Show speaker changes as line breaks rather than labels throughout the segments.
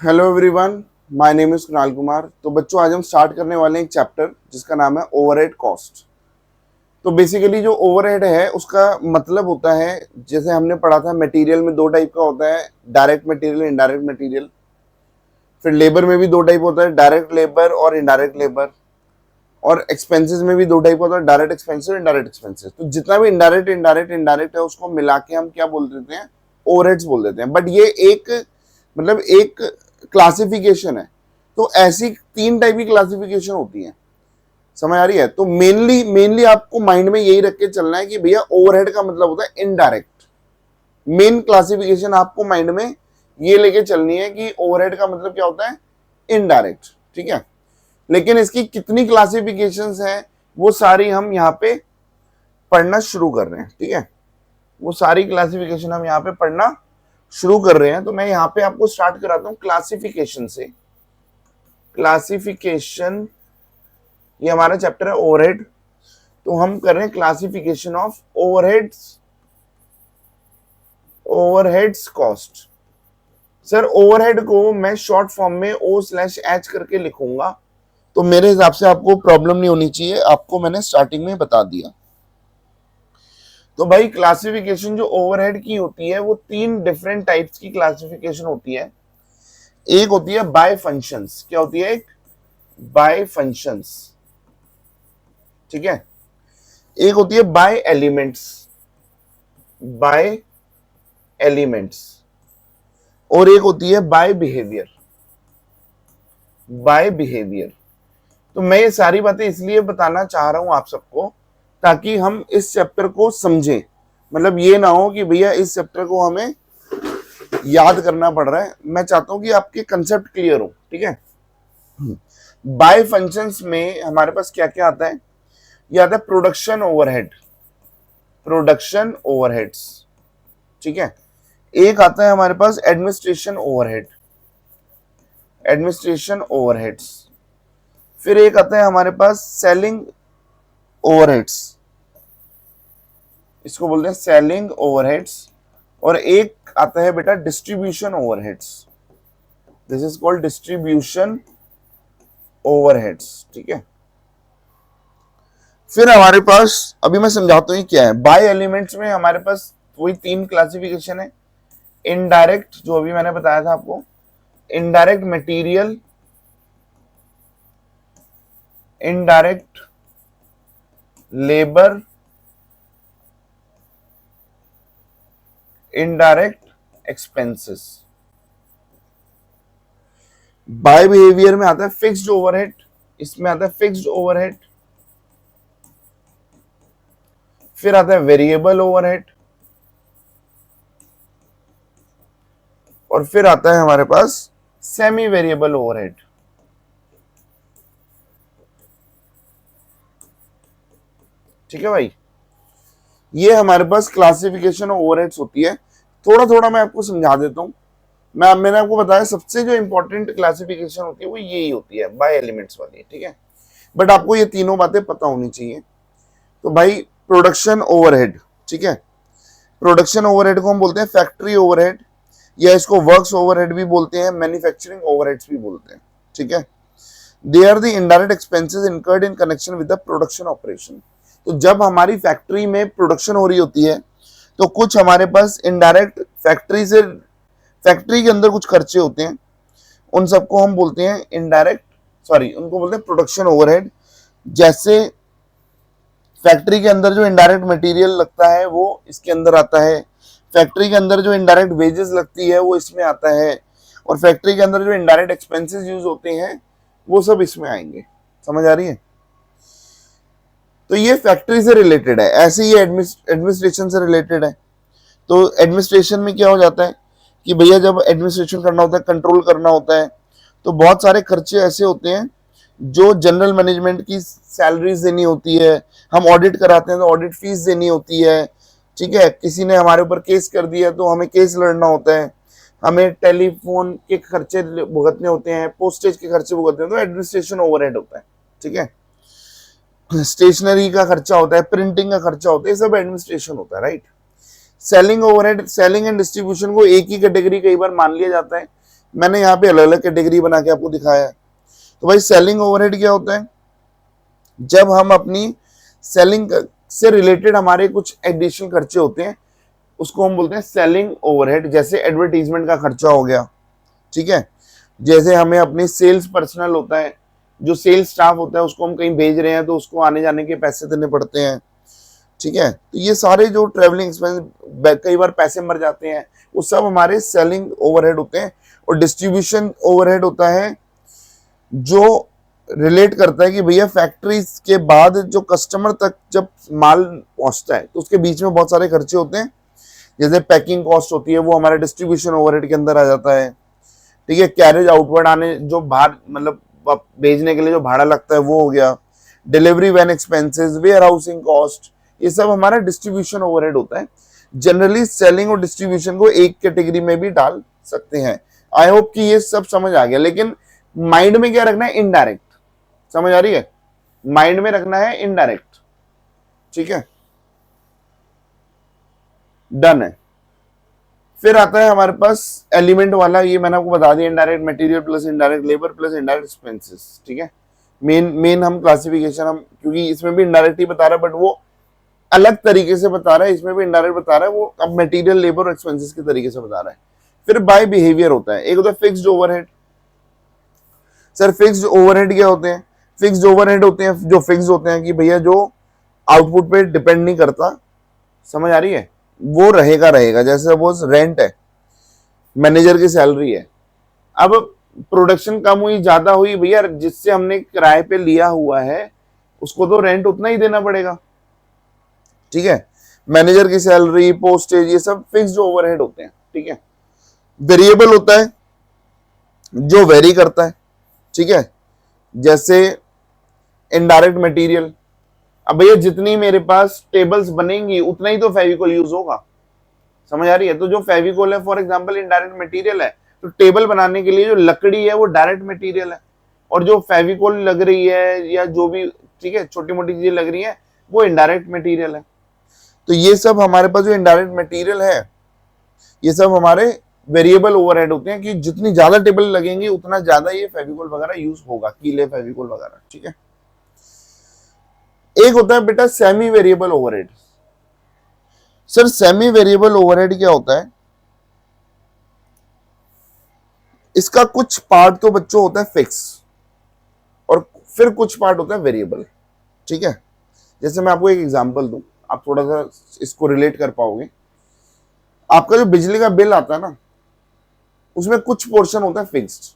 Hello everyone, my name is Kunal Kumar. तो बच्चों, आज हम स्टार्ट करने वाले हैं एक चैप्टर जिसका नाम है ओवरहेड कॉस्ट। तो बेसिकली जो ओवरहेड है उसका मतलब होता है, जैसे हमने पढ़ा था मटेरियल में दो टाइप का होता है, डायरेक्ट मटेरियल, इनडायरेक्ट मटेरियल। फिर लेबर में भी दो टाइप होता है, डायरेक्ट लेबर और इनडायरेक्ट लेबर। और एक्सपेंसेस में भी दो टाइप होता है, डायरेक्ट एक्सपेंसेस और इनडायरेक्ट एक्सपेंसेस। तो जितना भी इनडायरेक्ट इनडायरेक्ट इनडायरेक्ट है उसको मिला के हम क्या बोल देते हैं, ओवरहेड्स बोल देते हैं। बट ये एक मतलब एक क्लासिफिकेशन है। तो ऐसी तीन टाइप की क्लासिफिकेशन होती है, समझ आ रही है? तो मेनली मेनली आपको माइंड में यही रख के चलना है कि भैया ओवरहेड का मतलब होता है इनडायरेक्ट। मेन क्लासिफिकेशन आपको माइंड में ये लेके चलनी है कि ओवरहेड का मतलब क्या होता है, इनडायरेक्ट। ठीक है, लेकिन इसकी कितनी क्लासिफिकेशंस हैं वो सारी हम यहाँ पे पढ़ना शुरू कर रहे हैं। ठीक है, वो सारी क्लासिफिकेशन हम यहाँ पे पढ़ना शुरू कर रहे हैं। तो मैं यहाँ पे आपको स्टार्ट कराता हूँ क्लासिफिकेशन से। क्लासिफिकेशन, ये हमारा चैप्टर है ओवरहेड। तो हम कर रहे हैं classification of overheads, overheads cost. Sir overhead को मैं शॉर्ट फॉर्म में O/H करके लिखूंगा, तो मेरे हिसाब से आपको प्रॉब्लम नहीं होनी चाहिए, आपको मैंने स्टार्टिंग में बता दिया। तो भाई क्लासिफिकेशन जो ओवरहेड की होती है वो तीन डिफरेंट टाइप्स की क्लासिफिकेशन होती है। एक होती है बाय फंक्शंस। क्या होती है? एक बाय फंक्शंस। ठीक है, एक होती है बाय एलिमेंट्स, बाय एलिमेंट्स। और एक होती है बाय बिहेवियर, बाय बिहेवियर। तो मैं ये सारी बातें इसलिए बताना चाह रहा हूं आप सबको ताकि हम इस चैप्टर को समझें। मतलब ये ना हो कि भैया इस चैप्टर को हमें याद करना पड़ रहा है। मैं चाहता हूं कि आपके कंसेप्ट क्लियर हो। ठीक है, बाय फंक्शंस में हमारे पास क्या क्या आता है? ये आता है प्रोडक्शन ओवरहेड, प्रोडक्शन ओवरहेड्स। ठीक है, एक आता है हमारे पास एडमिनिस्ट्रेशन ओवरहेड, एडमिनिस्ट्रेशन ओवरहेड्स। फिर एक आता है हमारे पास सेलिंग ओवरहेड्स, इसको बोलते हैं सेलिंग ओवरहेड्स। और एक आता है बेटा distribution overheads, this is called distribution overheads. ठीक है, फिर हमारे पास अभी मैं समझाता हूँ क्या है। बाय एलिमेंट्स में हमारे पास वही तीन क्लासिफिकेशन है। इनडायरेक्ट, जो अभी मैंने बताया था आपको, indirect material, indirect labour, indirect expenses. By behaviour में आता है फिक्स्ड ओवरहेड, इसमें आता है फिक्स्ड ओवरहेड। फिर आता है वेरिएबल ओवरहेड, और फिर आता है हमारे पास सेमी वेरिएबल ओवरहेड। ठीक है भाई, ये हमारे पास क्लासिफिकेशन ऑफ ओवरहेड्स होती है। थोड़ा थोड़ा मैं आपको समझा देता हूँ। मैंने आपको बताया सबसे जो इंपॉर्टेंट क्लासिफिकेशन होती है वो यही होती है, बाय एलिमेंट्स वाली। ठीक है, बट आपको ये तीनों बातें पता होनी चाहिए। तो भाई प्रोडक्शन ओवरहेड, ठीक है, प्रोडक्शन ओवरहेड को हम बोलते हैं फैक्ट्री ओवरहेड, या इसको वर्क्स ओवरहेड भी बोलते हैं, मैन्युफैक्चरिंग ओवरहेड्स भी बोलते हैं। ठीक है, they are the indirect expenses incurred in connection with the production operation. तो जब हमारी फैक्ट्री में प्रोडक्शन हो रही होती है तो कुछ हमारे पास इनडायरेक्ट फैक्ट्री के अंदर कुछ खर्चे होते हैं, उन सबको हम बोलते हैं इनडायरेक्ट, सॉरी उनको बोलते हैं प्रोडक्शन ओवरहेड। जैसे फैक्ट्री के अंदर जो इनडायरेक्ट मटेरियल लगता है वो इसके अंदर आता है, फैक्ट्री के अंदर जो इनडायरेक्ट वेजेस लगती है वो इसमें आता है, और फैक्ट्री के अंदर जो इनडायरेक्ट एक्सपेंसेस यूज होते हैं वो सब इसमें आएंगे। समझ आ रही है? तो ये फैक्ट्री से रिलेटेड है, ऐसे ही एडमिनिस्ट्रेशन से रिलेटेड है। तो एडमिनिस्ट्रेशन में क्या हो जाता है कि भैया जब एडमिनिस्ट्रेशन करना होता है, कंट्रोल करना होता है, तो बहुत सारे खर्चे ऐसे होते हैं जो जनरल मैनेजमेंट की सैलरीज देनी होती है, हम ऑडिट कराते हैं तो ऑडिट फीस देनी होती है। ठीक है, किसी ने हमारे ऊपर केस कर दिया तो हमें केस लड़ना होता है, हमें टेलीफोन के खर्चे भुगतने होते हैं, पोस्टेज के खर्चे भुगतने होते हैं, तो एडमिनिस्ट्रेशन ओवरहेड होता है। ठीक है, स्टेशनरी का खर्चा होता है, प्रिंटिंग का खर्चा होता है, ये सब एडमिनिस्ट्रेशन होता है। Right, selling overhead, selling and distribution को एक ही कैटेगरी कई बार मान लिया जाता है, मैंने यहाँ पे अलग अलग कैटेगरी बना के आपको दिखाया है। तो भाई सेलिंग ओवरहेड क्या होता है? जब हम अपनी सेलिंग से रिलेटेड हमारे कुछ एडिशनल खर्चे होते हैं, उसको हम बोलते हैं सेलिंग ओवरहेड। जैसे एडवर्टीजमेंट का खर्चा हो गया, ठीक है, जैसे हमें अपनी सेल्स पर्सनल होता है, जो सेल्स स्टाफ होता है, उसको हम कहीं भेज रहे हैं तो उसको आने जाने के पैसे देने पड़ते हैं, ठीक है। तो ये सारे जो ट्रेवलिंग एक्सपेंस, कई बार पैसे मर जाते हैं, वो सब हमारे सेलिंग ओवरहेड होते हैं। और डिस्ट्रीब्यूशन ओवरहेड होता है जो रिलेट करता है कि भैया फैक्ट्री के बाद जो कस्टमर तक जब माल पहुंचता है तो उसके बीच में बहुत सारे खर्चे होते हैं। जैसे पैकिंग कॉस्ट होती है, वो हमारे डिस्ट्रीब्यूशन ओवरहेड के अंदर आ जाता है, ठीक है। कैरेज आउटवर्ड आने जो बाहर मतलब भेजने के लिए जो भाड़ा लगता है वो हो गया। Delivery van expenses, warehousing cost, ये सब हमारा डिस्ट्रीब्यूशन ओवरहेड होता है। जनरली सेलिंग और डिस्ट्रीब्यूशन को एक कैटेगरी में भी डाल सकते हैं। आई होप कि ये सब समझ आ गया। लेकिन माइंड में क्या रखना है? इनडायरेक्ट। समझ आ रही है? माइंड में रखना है इनडायरेक्ट, ठीक है, डन है। फिर आता है हमारे पास एलिमेंट वाला, ये मैंने आपको बता दिया, indirect material plus indirect labour plus indirect expenses, ठीक है। मेन हम क्लासिफिकेशन हम, क्योंकि इसमें भी इनडायरेक्ट ही बता रहा है बट वो अलग तरीके से बता रहा है, इसमें भी इनडायरेक्ट बता रहा है, वो अब मटेरियल लेबर और एक्सपेंसेस के तरीके से बता रहा है। फिर बाय बिहेवियर होता है। एक होता है fixed overhead. Sir fixed overhead क्या होते हैं? फिक्स्ड ओवरहेड होते हैं जो फिक्स होते हैं कि भैया जो आउटपुट पे डिपेंड नहीं करता, समझ आ रही है, वो रहेगा रहेगा। जैसे सपोज रेंट है, मैनेजर की सैलरी है, अब प्रोडक्शन कम हुई ज्यादा हुई, भैया जिससे हमने किराए पे लिया हुआ है उसको तो रेंट उतना ही देना पड़ेगा, ठीक है। मैनेजर की सैलरी, पोस्टेज, ये सब फिक्स्ड ओवरहेड होते हैं, ठीक है। वेरिएबल होता है जो वेरी करता है, ठीक है। जैसे इनडायरेक्ट मटेरियल, अब भैया जितनी मेरे पास टेबल्स बनेंगी उतना ही तो फेविकोल यूज होगा, समझ आ रही है। तो जो फेविकोल है फॉर एग्जांपल इनडायरेक्ट मटेरियल है, तो टेबल बनाने के लिए जो लकड़ी है वो डायरेक्ट मटेरियल है, और जो फेविकोल लग रही है या जो भी, ठीक है, छोटी मोटी चीजें लग रही है वो इनडायरेक्ट मटेरियल है। तो ये सब हमारे पास जो इनडायरेक्ट मटेरियल है, ये सब हमारे वेरिएबल ओवरहेड होते हैं कि जितनी ज्यादा टेबल लगेंगी उतना ज्यादा ये फेविकोल वगैरह यूज होगा, कीले फेविकोल वगैरह, ठीक है। एक होता है बेटा semi variable overhead. Sir semi variable overhead क्या होता है? इसका कुछ पार्ट तो बच्चों होता है फिक्स और फिर कुछ पार्ट होता है वेरिएबल, ठीक है। जैसे मैं आपको एक एग्जांपल दूं, आप थोड़ा सा इसको रिलेट कर पाओगे। आपका जो बिजली का बिल आता है ना, उसमें कुछ पोर्शन होता है फिक्स्ड।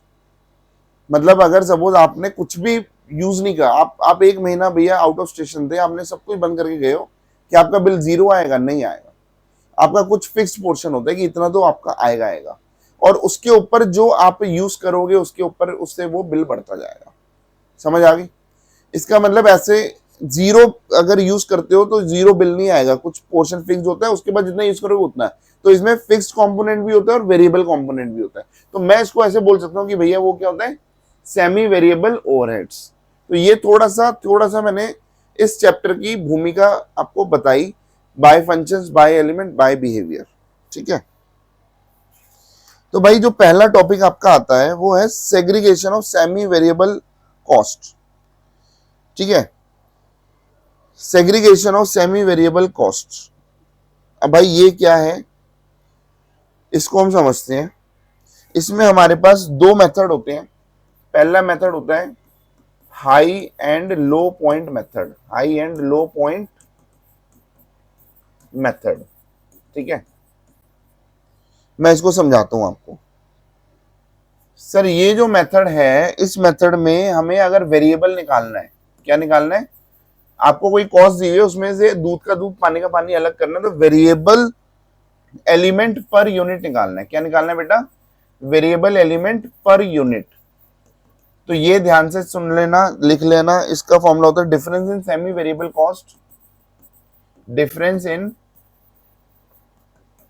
मतलब अगर सपोज आपने कुछ भी यूज नहीं करा, आप एक महीना भैया आउट ऑफ स्टेशन थे, आपने सब कुछ बंद करके गए हो, कि आपका बिल जीरो आएगा? नहीं आएगा। आपका कुछ फिक्स्ड पोर्शन होता है कि इतना तो आपका आएगा आएगा, और उसके ऊपर जो आप यूज करोगे उसके ऊपर उससे वो बिल बढ़ता जाएगा। समझ आ गई? इसका मतलब ऐसे जीरो अगर यूज करते हो तो जीरो बिल नहीं आएगा, कुछ पोर्शन फिक्स होता है, उसके बाद जितना यूज करोगे उतना है। तो इसमें फिक्स्ड कंपोनेंट भी होता है और वेरिएबल कंपोनेंट भी होता है। तो मैं इसको ऐसे बोल सकता हूँ कि भैया वो क्या होता है? Semi variable overheads. तो ये थोड़ा सा मैंने इस चैप्टर की भूमिका आपको बताई, by functions, by element, by behaviour, ठीक है। तो भाई जो पहला टॉपिक आपका आता है वो है segregation of semi variable cost, ठीक है। Segregation of semi variable cost. अब भाई ये क्या है, इसको हम समझते हैं। इसमें हमारे पास दो मेथड होते हैं। पहला मेथड होता है high and low point method, high and low point method, ठीक है। मैं इसको समझाता हूं आपको। सर ये जो मेथड है, इस मेथड में हमें अगर वेरिएबल निकालना है, क्या निकालना है? आपको कोई कॉस्ट दी हुई है, उसमें से दूध का दूध पानी का पानी अलग करना है, तो वेरिएबल एलिमेंट पर यूनिट निकालना है। क्या निकालना है बेटा? Variable element per unit. तो ये ध्यान से सुन लेना, लिख लेना। इसका फॉर्मूला होता है difference in semi variable cost, difference in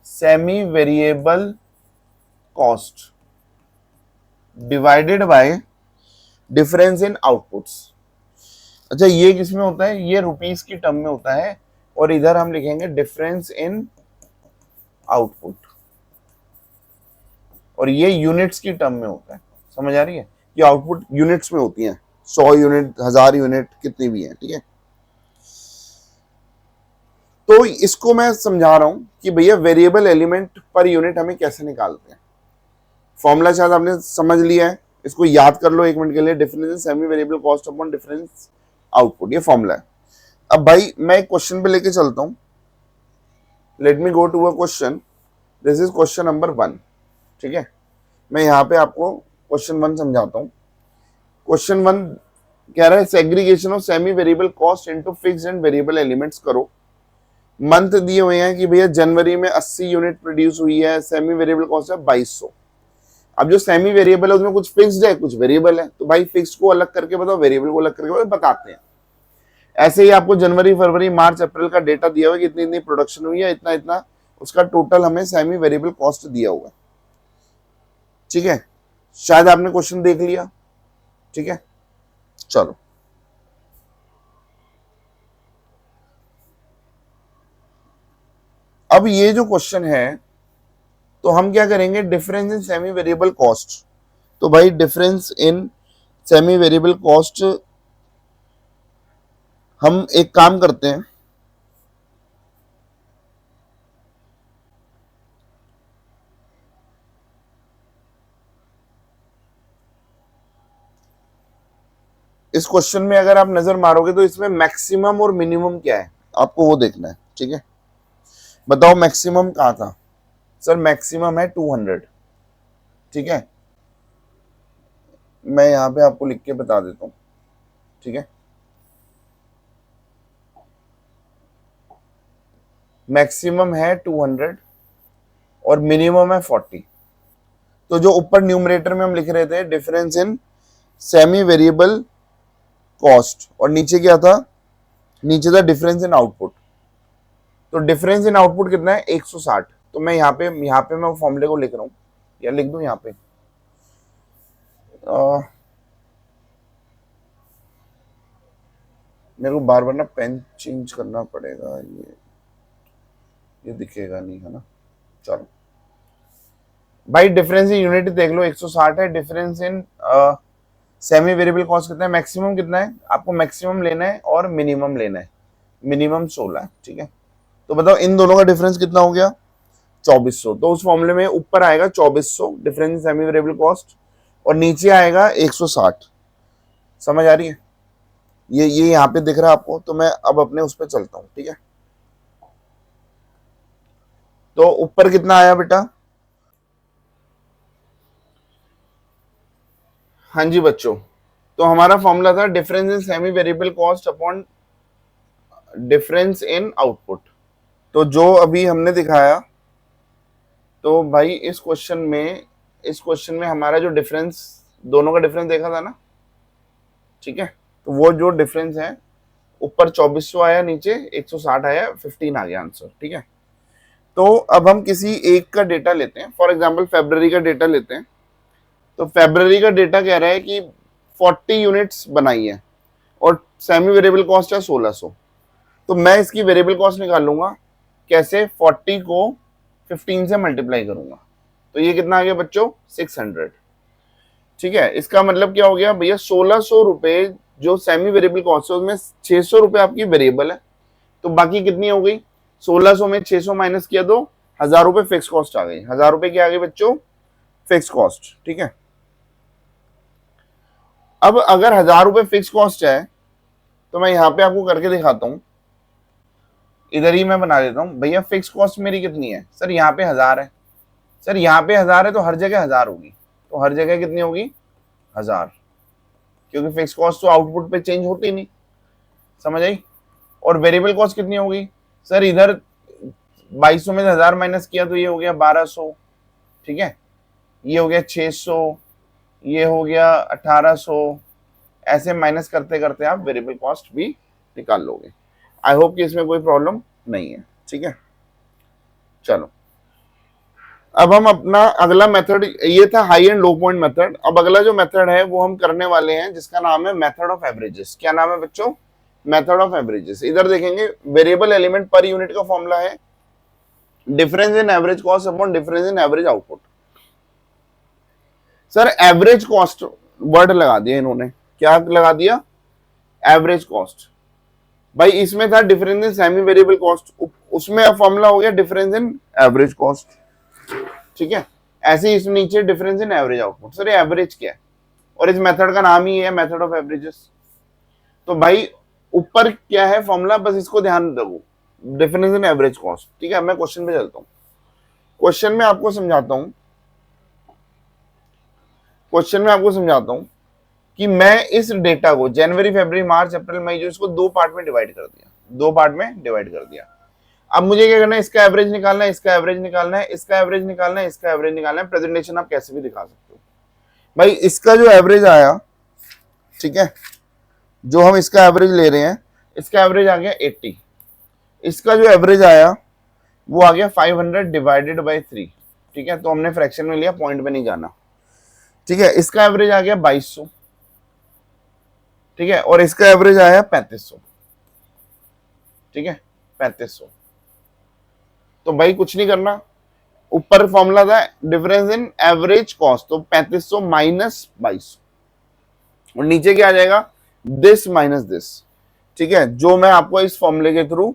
semi variable cost divided by difference in outputs. अच्छा ये किसमें होता है? ये रुपीस की टर्म में होता है, और इधर हम लिखेंगे डिफरेंस इन आउटपुट। और ये यूनिट्स की टर्म में होता है। समझ आ रही है? ये आउटपुट यूनिट्स में होती है, 100 यूनिट, 1000 यूनिट, कितनी भी है। ठीक है, तो इसको मैं समझा रहा हूं कि भैया वेरिएबल एलिमेंट पर यूनिट हमें कैसे निकालते हैं। फॉर्मूला शायद आपने समझ लिया है, इसको याद कर लो 1 मिनट के लिए। Difference in semi variable cost upon difference output, ये फॉर्मूला है। अब भाई मैं एक क्वेश्चन पे लेके चलता हूं। Let me go to a question. This is question number 1। ठीक है, मैं यहाँ पे आपको क्वेश्चन 1 समझाता हूँ। क्वेश्चन 1 कह रहा है segregation of semi variable cost into fixed and variable elements करो। मंथ दिए हुए हैं कि भैया जनवरी में 80 यूनिट प्रोड्यूस हुई है, सेमी वेरिएबल कॉस्ट है 2200। अब जो सेमी वेरिएबल है उसमें कुछ फिक्स्ड है, कुछ वेरिएबल है, तो भाई फिक्स्ड को अलग करके बताओ, वेरिएबल को अलग करके बताओ, बताते हैं। ऐसे ही आपको जनवरी, फरवरी, मार्च, अप्रैल का डेटा दिया हुआ है कि इतनी इतनी प्रोडक्शन हुई है, इतना इतना उसका टोटल हमें सेमी वेरिएबल कॉस्ट दिया हुआ है। ठीक है, शायद आपने क्वेश्चन देख लिया। ठीक है, चलो अब ये जो क्वेश्चन है, तो हम क्या करेंगे, difference in semi variable cost. तो भाई difference in semi variable cost, हम एक काम करते हैं, इस क्वेश्चन में अगर आप नजर मारोगे तो इसमें मैक्सिमम और मिनिमम क्या है आपको वो देखना है। ठीक है, बताओ मैक्सिमम कहाँ था? सर मैक्सिमम है 200। ठीक है, मैं यहां पे आपको लिख के बता देता हूं। ठीक है, मैक्सिमम है 200 और मिनिमम है 40। तो जो ऊपर न्यूमरेटर में हम लिख रहे थे difference in semi variable cost, और नीचे क्या था? नीचे था डिफरेंस इन आउटपुट। तो डिफरेंस इन आउटपुट कितना है? 160। तो मैं यहाँ पे मैं फॉर्मूले को लिख रहा हूँ, या लिख दूं यहाँ पे, मेरे को बार बार ना पेन चेंज करना पड़ेगा, ये दिखेगा नहीं, है ना? चलो भाई डिफरेंस इन यूनिट देख लो, 160 है। Difference in semi variable cost कितना है? मैक्सिमम कितना है? आपको मैक्सिमम लेना है और मिनिमम लेना है। मिनिमम 16 है। ठीक है, तो बताओ इन दोनों का डिफरेंस कितना हो गया? 2400। तो उस फॉर्मूले में ऊपर आएगा 2400 difference in semi variable cost, और नीचे आएगा 160। समझ आ रही है? ये यहाँ पे दिख रहा है आपको। तो मैं अब अपने उस पर चलता हूँ। ठीक है, तो ऊपर कितना आया बेटा? हाँ जी बच्चों, तो हमारा फॉर्मूला था difference in semi variable cost upon difference in output. तो जो अभी हमने दिखाया, तो भाई इस क्वेश्चन में हमारा जो डिफरेंस, दोनों का डिफरेंस देखा था ना? ठीक है, तो वो जो डिफरेंस है, ऊपर 2400 आया, नीचे 160 आया, 15 आ गया आंसर। ठीक है, तो अब हम किसी एक का डेटा लेते हैं। फॉर एग्जांपल फरवरी का डेटा लेते हैं। तो फरवरी का डेटा कह रहा है कि 40 यूनिट्स बनाई है और सेमी वेरिएबल कॉस्ट है 1600। तो मैं इसकी वेरिएबल कॉस्ट निकाल लूंगा कैसे? 40 को 15 से मल्टीप्लाई करूंगा, तो ये कितना आ गया बच्चों? 600। ठीक है, इसका मतलब क्या हो गया भैया? 1600 रुपए जो सेमी वेरिएबल कॉस्ट है, उसमें 600 रुपए आपकी वेरिएबल है, तो बाकी कितनी हो गई? 1600 में 600 माइनस किया तो 1000 रुपए फिक्स कॉस्ट आ गई। 1000 रुपए क्या आ गई बच्चों? Fix cost. ठीक है, अब अगर 1000 रुपए फिक्स कॉस्ट है, तो मैं यहां पे आपको करके दिखाता हूं। इधर ही मैं बना देता हूं। भैया फिक्स कॉस्ट मेरी कितनी है? सर यहाँ पे 1000 है। सर यहाँ पे 1000 है तो हर जगह 1000 होगी। तो हर जगह कितनी होगी? 1000, क्योंकि फिक्स कॉस्ट तो आउटपुट पे चेंज होती नहीं। समझ आई? और वेरिएबल कॉस्ट कितनी होगी? सर इधर 2200 में 1000 माइनस किया तो ये हो गया 1200। ठीक है, ये हो गया 600, ये हो गया 1800। ऐसे माइनस करते करते आप वेरिएबल कॉस्ट भी निकाल लोगे। आई होप कि इसमें कोई प्रॉब्लम नहीं है। ठीक है, चलो अब हम अपना अगला मेथड, ये था high and low point method. अब अगला जो मेथड है वो हम करने वाले हैं, जिसका नाम है मेथड ऑफ एवरेजेस। क्या नाम है बच्चों? Method of averages. इधर देखेंगे वेरिएबल एलिमेंट पर यूनिट का फॉर्मूला है difference in average cost upon difference in average output. Sir average cost word लगा दिया इन्होंने, क्या लगा दिया, एवरेज कॉस्ट। भाई इसमें था difference in semi variable cost, उसमें अब फॉर्मूला हो गया डिफरेंस इन एवरेज कॉस्ट, ठीक है। ऐसे ही इसमें नीचे difference in average output. Sir ये एवरेज क्या है, और इस मेथड का नाम ही है मेथड ऑफ एवरेजेस। तो भाई ऊपर क्या है फॉर्मूला, बस इसको ध्यान रखो, डिफरेंस इन एवरेज कॉस्ट, ठीक है। मैं क्वेश्चन पे चलता हूँ, क्वेश्चन में आपको समझाता हूँ, क्वेश्चन में आपको समझाता हूँ कि मैं इस डेटा को जनवरी फरवरी मार्च अप्रैल मई जो इसको दो पार्ट में डिवाइड कर दिया, दो पार्ट में डिवाइड कर दिया। अब मुझे क्या करना है, इसका एवरेज निकालना है, इसका एवरेज निकालना है, इसका एवरेज निकालना है, इसका एवरेज निकालना है। प्रेजेंटेशन आप कैसे भी दिखा सकते हो। भाई इसका जो एवरेज आया, ठीक है, जो हम इसका एवरेज ले रहे हैं, इसका एवरेज आ गया 80, इसका जो एवरेज आया वो आ गया 500 डिवाइडेड बाई 3, ठीक है। तो हमने फ्रैक्शन में लिया, पॉइंट पे नहीं जाना, ठीक है। इसका एवरेज आ गया 2200, ठीक है, और इसका एवरेज आया 3500, ठीक है, 3500। तो भाई कुछ नहीं करना, ऊपर फॉर्मूला था डिफरेंस इन एवरेज कॉस्ट, तो 3500 माइनस 2200, और नीचे क्या आ जाएगा, दिस माइनस दिस, ठीक है, जो मैं आपको इस फॉर्मूले के थ्रू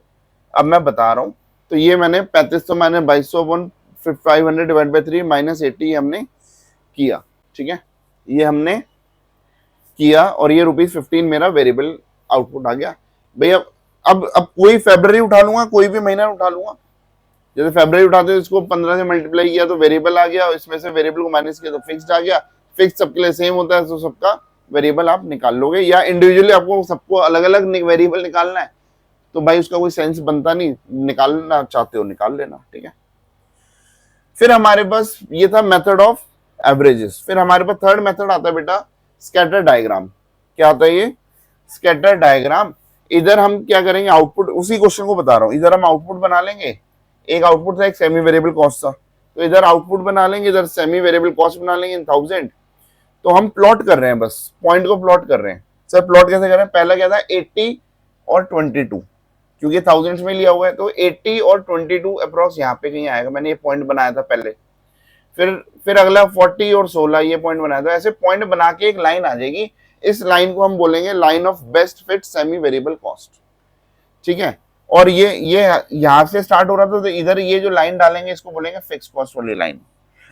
अब मैं बता रहा हूं। तो ये मैंने 3500 minus 2200 upon 500 divide by 3 minus 80 हमने किया, ठीक है, ये हमने किया, और ये ₹15 मेरा वेरिएबल आउटपुट आ गया। भैया अब कोई फरवरी उठा लूंगा, कोई भी महीना उठा लूंगा, जैसे फरवरी उठाते हैं इसको 15 से मल्टीप्लाई किया तो वेरिएबल आ गया, इसमें से वेरिएबल को माइनस किया तो फिक्स्ड आ गया। फिक्स सबके लिए सेम होता है, तो सबका वेरिएबल आप निकाल लोगे, या इंडिविजुअली आपको सबको अलग अलग वेरिएबल निकालना है तो भाई उसका कोई सेंस बनता नहीं, निकालना चाहते हो निकाल लेना, ठीक है। फिर हमारे पास ये था मेथड ऑफ एवरेजेस। फिर हमारे पास थर्ड मेथड आता है बेटा स्कैटर डायग्राम। क्या आता है ये, स्कैटर डायग्राम। इधर हम क्या करेंगे, आउटपुट, उसी क्वेश्चन को बता रहा हूं, इधर हम आउटपुट बना लेंगे, एक आउटपुट था, एक सेमी वेरिएबल कॉस्ट था, तो इधर आउटपुट बना लेंगे, इधर सेमी वेरिएबल कॉस्ट बना लेंगे इन 1000। तो हम प्लॉट कर रहे हैं, बस पॉइंट को प्लॉट कर रहे हैं। सर प्लॉट कैसे कर रहे हैं, पहला क्या था 80 और 22, क्योंकि थाउजेंड्स में लिया हुआ है, तो 80 और 22 अप्रॉक्स यहाँ पे कहीं आएगा, मैंने ये पॉइंट बनाया था पहले। फिर अगला 40 और 16 ये पॉइंट बनाया था। ऐसे पॉइंट बना के एक लाइन आ जाएगी, इस लाइन को हम बोलेंगे line of best fit semi variable cost, ठीक है। और ये यहां से स्टार्ट हो रहा था, तो इधर ये जो लाइन डालेंगे इसको बोलेंगे फिक्स कॉस्ट वाली लाइन,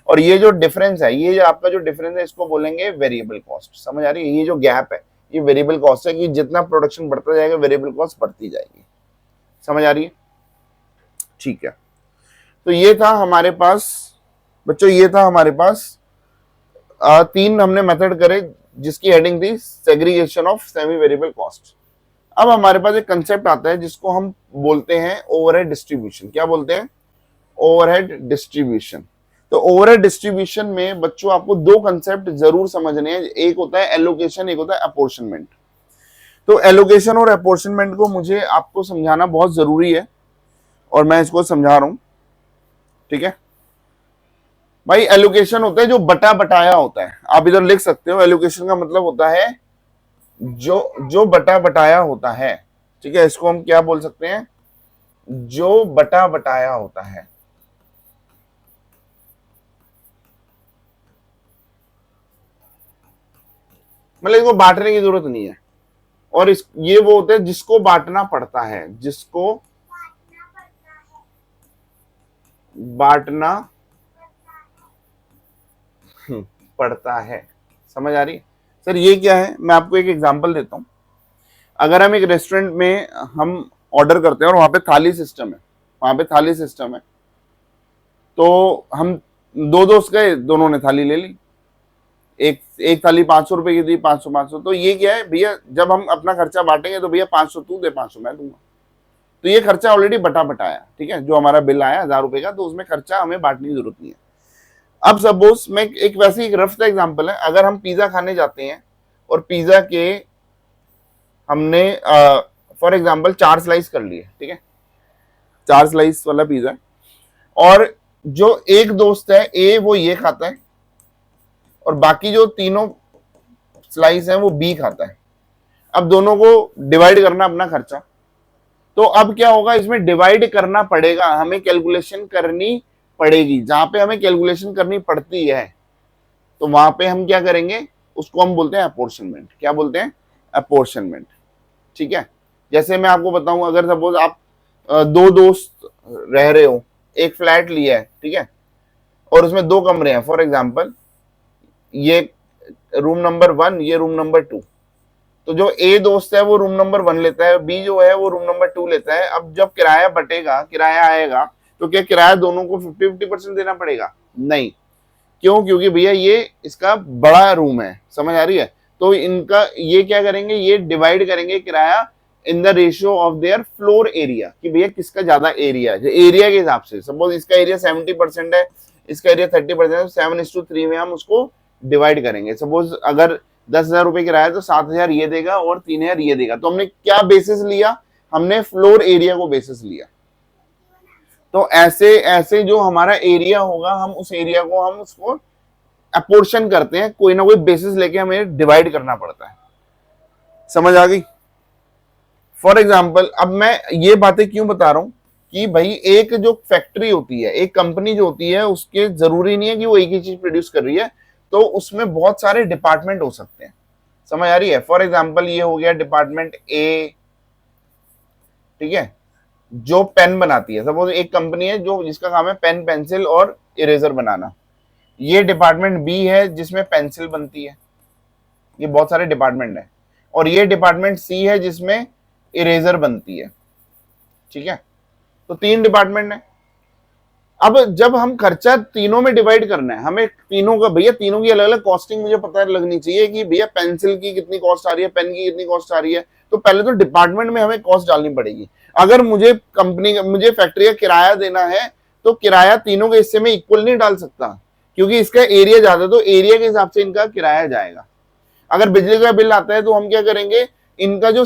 और ये जो डिफरेंस है, ये जो आपका जो डिफरेंस है इसको बोलेंगे वेरिएबल कॉस्ट। समझ आ रही है, ये जो गैप है ये वेरिएबल कॉस्ट है, कि जितना प्रोडक्शन बढ़ता जाएगा वेरिएबल कॉस्ट बढ़ती जाएगी। समझ आ रही है, ठीक है। तो ये था हमारे पास बच्चों, ये था हमारे पास 3 हमने मेथड करे, जिसकी हेडिंग थी segregation of semi variable cost. अब हमारे पास एक कंसेप्ट आता है जिसको हम बोलते हैं ओवरहेड डिस्ट्रीब्यूशन। क्या बोलते हैं, ओवरहेड डिस्ट्रीब्यूशन। तो ओवरहेड डिस्ट्रीब्यूशन में बच्चों आपको 2 कंसेप्ट जरूर समझने हैं, एक होता है एलोकेशन, एक होता है अपॉर्शनमेंट। तो एलोकेशन और अपॉर्शनमेंट को मुझे आपको समझाना बहुत जरूरी है, और मैं इसको समझा रहा हूं, ठीक है। भाई एलोकेशन होता है जो बटा बटाया होता है, आप इधर लिख सकते हो, एलोकेशन का मतलब होता है जो बटा बटाया होता है, ठीक है। इसको हम क्या बोल सकते हैं, जो बटा बटाया होता है। मतलब इसको बांटने की जरूरत नहीं है, और ये वो होते हैं जिसको बांटना पड़ता है, जिसको बांटना पड़ता है। समझ आ रही है सर, ये क्या है, मैं आपको एक एग्जांपल देता हूं। अगर हम एक रेस्टोरेंट में हम ऑर्डर करते हैं और वहां पे थाली सिस्टम है, वहां पे थाली सिस्टम है, तो हम 2 दोस्त गए, दोनों ने थाली ले ली, एक थाली 500 रुपए की थी, 500। तो ये क्या है भैया, जब हम अपना खर्चा बांटेंगे तो भैया 500 तू दे, 500 मैं दूंगा, तो ये खर्चा ऑलरेडी बटा बटाया, ठीक है। जो हमारा बिल आया 1000 रुपए का, तो उसमें खर्चा हमें बांटने की जरूरत नहीं है। अब सपोज मैं एक वैसे एक रफ एग्जांपल है, अगर हम पिज्जा खाने जाते हैं और पिज्जा के हमने फॉर एग्जांपल 4 स्लाइस कर लिए, ठीक है, 4 स्लाइस वाला पिज्जा, और जो एक दोस्त है ए वो ये खाता है, और बाकी जो तीनों स्लाइस हैं वो बी खाता है। अब दोनों को डिवाइड करना अपना खर्चा, तो अब क्या होगा, इसमें डिवाइड करना पड़ेगा, हमें कैलकुलेशन करनी पड़ेगी। जहां पे हमें कैलकुलेशन करनी पड़ती है तो वहां पे हम क्या करेंगे, उसको हम बोलते हैं अपॉर्शनमेंट। क्या बोलते हैं? अपॉर्शनमेंट। ठीक है, जैसे मैं आपको बताऊं, अगर सपोज आप दो दोस्त रह रहे हो, एक फ्लैट लिया है, ठीक है, और उसमें दो कमरे हैं, फॉर एग्जाम्पल ये रूम नंबर 1, ये रूम नंबर 2। तो जो ए दोस्त है वो रूम नंबर 1 लेता है, बी जो है वो रूम नंबर 2 लेता है। अब जब किराया बटेगा, किराया आएगा, तो क्या किराया दोनों को 50-50% देना पड़ेगा? नहीं। क्यों? क्योंकि भैया ये इसका बड़ा रूम है, समझ आ रही है? तो इनका ये क्या करेंगे, ये डिवाइड करेंगे किराया in the ratio of their floor area, कि भैया किसका ज्यादा एरिया है, एरिया के हिसाब से। सपोज इसका एरिया 70% है, इसका एरिया 30% है, 7:3 में हम उसको डिवाइड करेंगे। सपोज अगर 10,000 रुपए किराया है तो 7,000 ये देगा और 3,000 ये देगा। तो हमने क्या बेसिस लिया? हमने फ्लोर एरिया को बेसिस लिया। तो ऐसे ऐसे जो हमारा एरिया होगा, हम उस एरिया को हम उसको अपोर्शन करते हैं, कोई ना कोई बेसिस लेके हमें डिवाइड करना पड़ता है। समझ आ गई? फॉर एग्जाम्पल, अब मैं ये बातें क्यों बता रहा हूं कि भाई एक जो फैक्ट्री होती है, एक कंपनी जो होती है, उसके जरूरी नहीं है कि वो एक ही चीज प्रोड्यूस कर रही है, तो उसमें बहुत सारे डिपार्टमेंट हो सकते हैं। समझ आ रही है? फॉर एग्जाम्पल ये हो गया डिपार्टमेंट ए, ठीक है, जो पेन बनाती है। सपोज एक कंपनी है जो जिसका काम है पेन, पेंसिल और इरेजर बनाना। ये डिपार्टमेंट बी है जिसमें पेंसिल बनती है। ये बहुत सारे डिपार्टमेंट है। और ये डिपार्टमेंट सी है जिसमें इरेजर बनती है। ठीक है, तो 3 डिपार्टमेंट है। अब जब हम खर्चा तीनों में डिवाइड करना है, हमें तीनों का, भैया तीनों की अलग अलग कॉस्टिंग मुझे पता लगनी चाहिए कि भैया पेंसिल की कितनी कॉस्ट आ रही है, पेन की कितनी कॉस्ट आ रही है। तो पहले तो डिपार्टमेंट में हमें कॉस्ट डालनी पड़ेगी। अगर मुझे मुझे फैक्ट्री का किराया देना है, तो किराया तीनों के हिस्से में इक्वल नहीं डाल सकता, क्योंकि इसका एरिया ज्यादा, तो एरिया के हिसाब से इनका किराया जाएगा। अगर बिजली का बिल आता है तो हम क्या करेंगे, इनका जो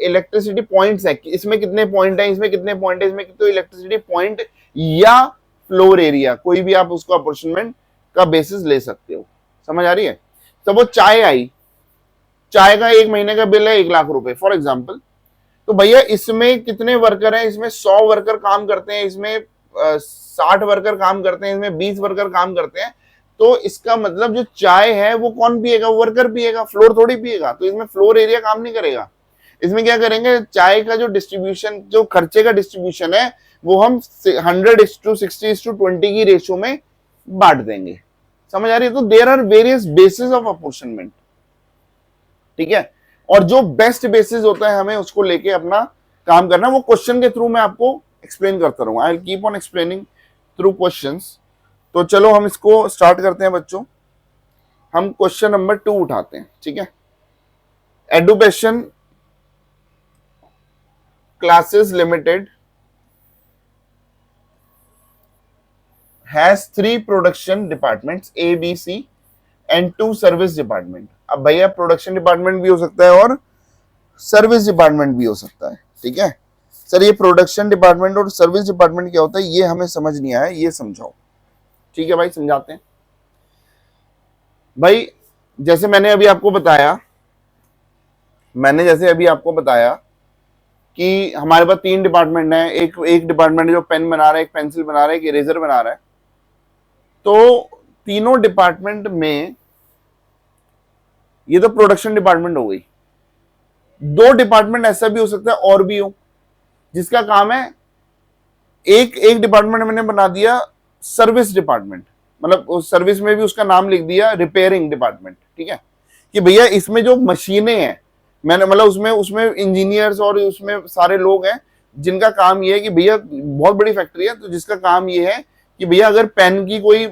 इलेक्ट्रिसिटी पॉइंट्स है, इसमें कितने पॉइंट है, इसमें कितने पॉइंट है, इसमें कितने इलेक्ट्रिसिटी पॉइंट या फ्लोर एरिया, कोई भी आप उसको अपॉर्चुनमेंट का बेसिस ले सकते हो। समझ आ रही है? तो वो चाय आई, चाय का 1 महीने का बिल है 1 लाख रुपए फॉर एग्जाम्पल। तो भैया इसमें कितने वर्कर हैं? इसमें 100 वर्कर काम करते हैं, इसमें 60 वर्कर काम करते हैं, इसमें 20 वर्कर काम करते हैं। तो इसका मतलब जो चाय है वो कौन पिएगा? वर्कर पिएगा, फ्लोर थोड़ी पिएगा। तो इसमें फ्लोर एरिया काम नहीं करेगा। इसमें क्या करेंगे, चाय का जो डिस्ट्रीब्यूशन, जो खर्चे का डिस्ट्रीब्यूशन है, वो हम 100:60:20 की रेशियो में बांट देंगे। समझ आ रही है? तो there are various basis of apportionment. ठीक है, और जो बेस्ट बेसिस होता है हमें उसको लेके अपना काम करना। वो क्वेश्चन के थ्रू मैं आपको एक्सप्लेन करता रहूंगा। I will keep on explaining through questions. तो चलो हम इसको स्टार्ट करते हैं बच्चों। हम क्वेश्चन नंबर 2 उठाते हैं। ठीक है, education classes limited has 3 production departments A, B, C and 2 service department। अब भैया प्रोडक्शन डिपार्टमेंट भी हो सकता है और सर्विस डिपार्टमेंट भी हो सकता है। ठीक है सर, ये प्रोडक्शन डिपार्टमेंट और सर्विस डिपार्टमेंट क्या होता है ये हमें समझ नहीं आया, ये समझाओ। ठीक है भाई, समझाते हैं। भाई जैसे मैंने अभी आपको बताया, कि हमारे पास 3 डिपार्टमेंट है। एक डिपार्टमेंट जो पेन बना रहा है, एक पेंसिल बना रहा है, एक इरेजर बना रहा है। तो तीनों डिपार्टमेंट में, ये तो प्रोडक्शन डिपार्टमेंट हो गई। 2 डिपार्टमेंट ऐसा भी हो सकता है और भी हो जिसका काम है, एक डिपार्टमेंट मैंने बना दिया सर्विस डिपार्टमेंट, मतलब उस सर्विस में भी उसका नाम लिख दिया रिपेयरिंग डिपार्टमेंट। ठीक है, कि भैया इसमें जो मशीनें हैं, मैंने मतलब उसमें इंजीनियर्स और उसमें सारे लोग हैं जिनका काम ये है कि भैया बहुत बड़ी फैक्ट्री है, तो जिसका काम ये है कि भैया अगर पेन की कोई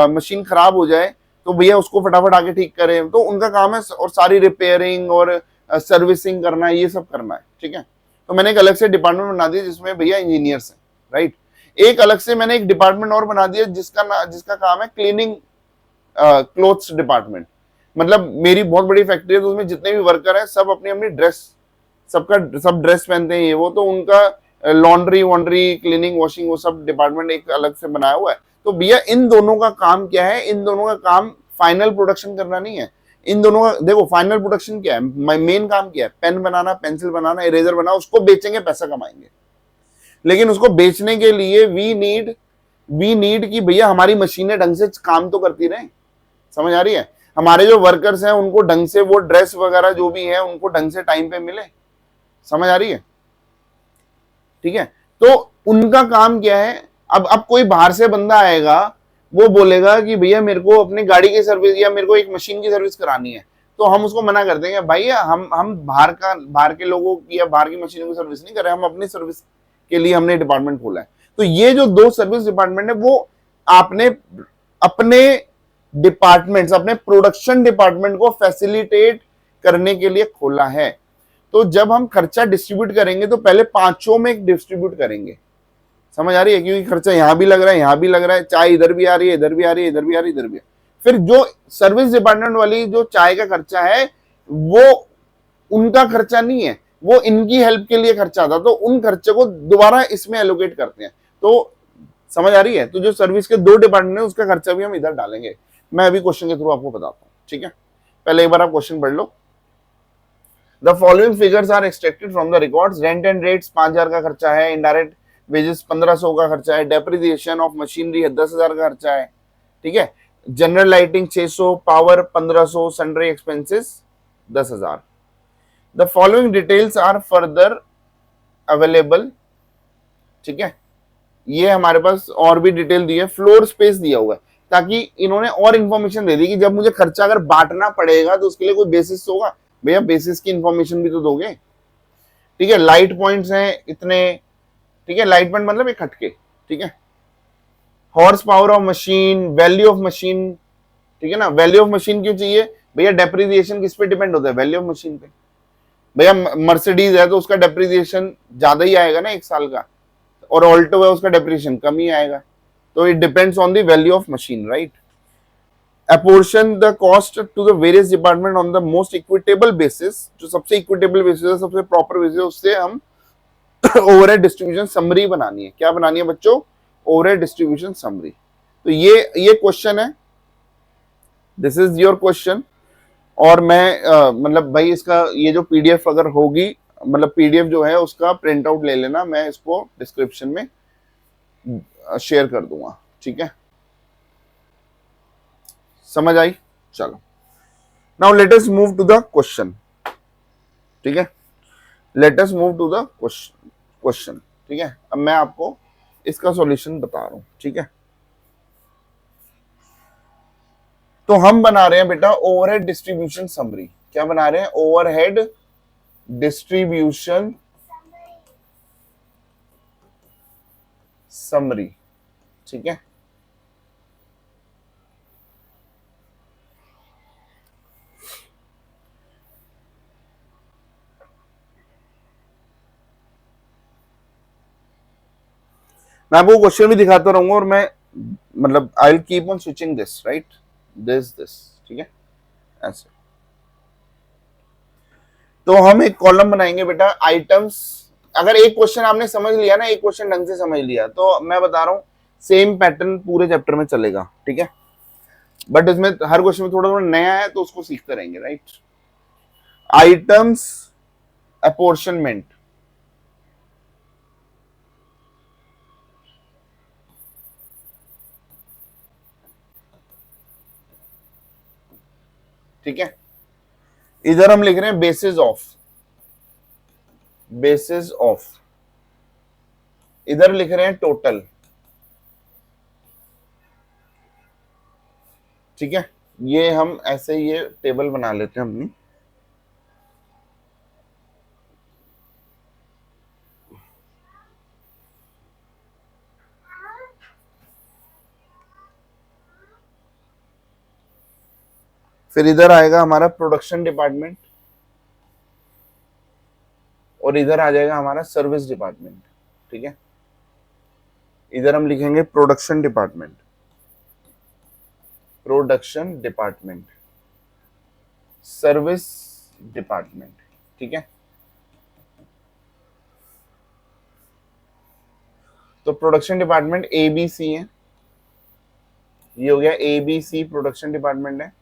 मशीन खराब हो जाए तो भैया उसको फटाफट आके ठीक करें। तो उनका काम है, और सारी रिपेयरिंग और सर्विसिंग करना, ये सब करना है। ठीक है, तो मैंने एक अलग से डिपार्टमेंट बना दिया जिसमें भैया इंजीनियर्स हैं, राइट। एक अलग से मैंने एक डिपार्टमेंट और बना दिया जिसका काम है क्लीनिंग क्लोथ्स डिपार्टमेंट। मतलब मेरी बहुत बड़ी फैक्ट्री है, तो उसमें जितने भी वर्कर हैं सब अपनी अपनी ड्रेस, सब ड्रेस पहनते हैं, ये वो, तो उनका लॉन्ड्री वॉन्ड्री, क्लीनिंग, वॉशिंग, वो सब डिपार्टमेंट एक अलग से बनाया हुआ है। तो भैया इन दोनों का काम क्या है? इन दोनों का काम फाइनल प्रोडक्शन करना नहीं है। इन दोनों का देखो, फाइनल प्रोडक्शन क्या है, मेन काम क्या है? पेन बनाना, पेंसिल बनाना, इरेजर बनाना, उसको बेचेंगे, पैसा कमाएंगे। लेकिन उसको बेचने के लिए वी नीड कि भैया हमारी मशीनें ढंग से काम तो करती रहे। समझ आ रही है? हमारे जो वर्कर्स हैं उनको ढंग से वो ड्रेस वगैरह जो भी है उनको ढंग से टाइम पे मिले। समझ आ रही है? ठीक है, तो उनका काम क्या है? अब कोई बाहर से बंदा आएगा, वो बोलेगा कि भैया मेरे को अपनी गाड़ी की सर्विस या मेरे को एक मशीन की सर्विस करानी है, तो हम उसको मना कर देंगे, भाई हम बाहर के लोगों की या बाहर की मशीनों की सर्विस नहीं कर रहे, हम अपनी सर्विस के लिए हमने डिपार्टमेंट खोला है। तो ये जो दो सर्विस डिपार्टमेंट है वो आपने अपने डिपार्टमेंट्स, अपने प्रोडक्शन डिपार्टमेंट को फैसिलिटेट करने के लिए खोला है। तो जब हम खर्चा डिस्ट्रीब्यूट करेंगे तो पहले पांचों में डिस्ट्रीब्यूट करेंगे। समझ आ रही है? क्योंकि खर्चा यहां भी लग रहा है, यहां भी लग रहा है, चाय इधर भी आ रही है, इधर भी आ रही है, इधर भी आ रही है, इधर भी। फिर जो सर्विस डिपार्टमेंट वाली जो चाय का खर्चा है वो उनका खर्चा नहीं है, वो इनकी हेल्प के लिए खर्चा था, तो उन खर्चे को दोबारा इसमें एलोकेट करते हैं। तो समझ आ रही है? तो जो सर्विस के दो डिपार्टमेंट है उसका खर्चा भी हम इधर डालेंगे। मैं अभी क्वेश्चन के थ्रू आपको बताता हूँ, ठीक है? पहले एक बार आप क्वेश्चन पढ़ लो। The following figures are extracted from the records. Rent and rates 5,000 का खर्चा है, इनडायरेक्ट वेजेस 1,500 का खर्चा है, डेप्रिसिएशन ऑफ मशीनरी है 10,000 का खर्चा है, ठीक है? General lighting 600, power 1,500, sundry expenses 10,000। The following details are further available, ठीक है? ये हमारे पास और भी डिटेल दी है, फ्लोर स्पेस दिया हुआ है, ताकि इन्होंने और इंफॉर्मेशन दे दी कि जब मुझे खर्चा अगर बांटना पड़ेगा तो उसके लिए कोई बेसिस होगा। भैया बेसिस की इंफॉर्मेशन भी तो दोगे, ठीक है? लाइट पॉइंट्स हैं इतने, ठीक है? लाइट पॉइंट मतलब एक खटके, ठीक है? Horse power of machine, value of machine, ठीक है ना? वैल्यू ऑफ मशीन क्यों चाहिए भैया? डेप्रिसिएशन किस पे डिपेंड होता है? वैल्यू ऑफ मशीन पे। भैया मर्सिडीज है तो उसका डेप्रिसिएशन ज्यादा ही आएगा ना 1 साल का, और ऑल्टो है उसका डेप्रिसिएशन कम ही आएगा। तो it depends on the value of machine, right? Apportion the cost to the various department on the most equitable basis, जो सबसे इक्विटेबल बेसिस है, सबसे प्रॉपर बेसिस है, उससे हम ओवरहेड डिस्ट्रीब्यूशन समरी बनानी है। क्या बनानी है बच्चों? Overhead distribution summary. तो ये क्वेश्चन है, दिस इज योर क्वेश्चन। और मैं मतलब भाई इसका ये जो पीडीएफ अगर होगी, मतलब पीडीएफ जो है उसका प्रिंट आउट ले लेना, मैं इसको डिस्क्रिप्शन में शेयर कर दूंगा, ठीक है? समझ आई? चलो, now let us move to the question, ठीक है? Let us move to the question, ठीक है? अब मैं आपको इसका सॉल्यूशन बता रहा हूं, ठीक है? तो हम बना रहे हैं बेटा ओवरहेड डिस्ट्रीब्यूशन समरी। क्या बना रहे हैं? ओवरहेड डिस्ट्रीब्यूशन समरी, ठीक है? मैं आपको क्वेश्चन भी दिखाता रहूंगा, और मैं मतलब I will keep on switching this, right? This, ठीक है? ऐसे। तो हम एक कॉलम बनाएंगे बेटा, आइटम्स। अगर एक क्वेश्चन आपने समझ लिया ना, एक क्वेश्चन ढंग से समझ लिया, तो मैं बता रहा हूं सेम पैटर्न पूरे चैप्टर में चलेगा, ठीक है? बट इसमें हर क्वेश्चन में थोड़ा थोड़ा नया है तो उसको सीखते रहेंगे, राइट? आइटम्स अपॉर्शनमेंट, ठीक है? इधर हम लिख रहे हैं बेसिस ऑफ, इधर लिख रहे हैं टोटल, ठीक है? ये हम ऐसे ये टेबल बना लेते हैं अपनी। फिर इधर आएगा हमारा प्रोडक्शन डिपार्टमेंट, और इधर आ जाएगा हमारा सर्विस डिपार्टमेंट, ठीक है? इधर हम लिखेंगे प्रोडक्शन डिपार्टमेंट, सर्विस डिपार्टमेंट, ठीक है? तो production department A B C है, ये हो गया A B C production department है,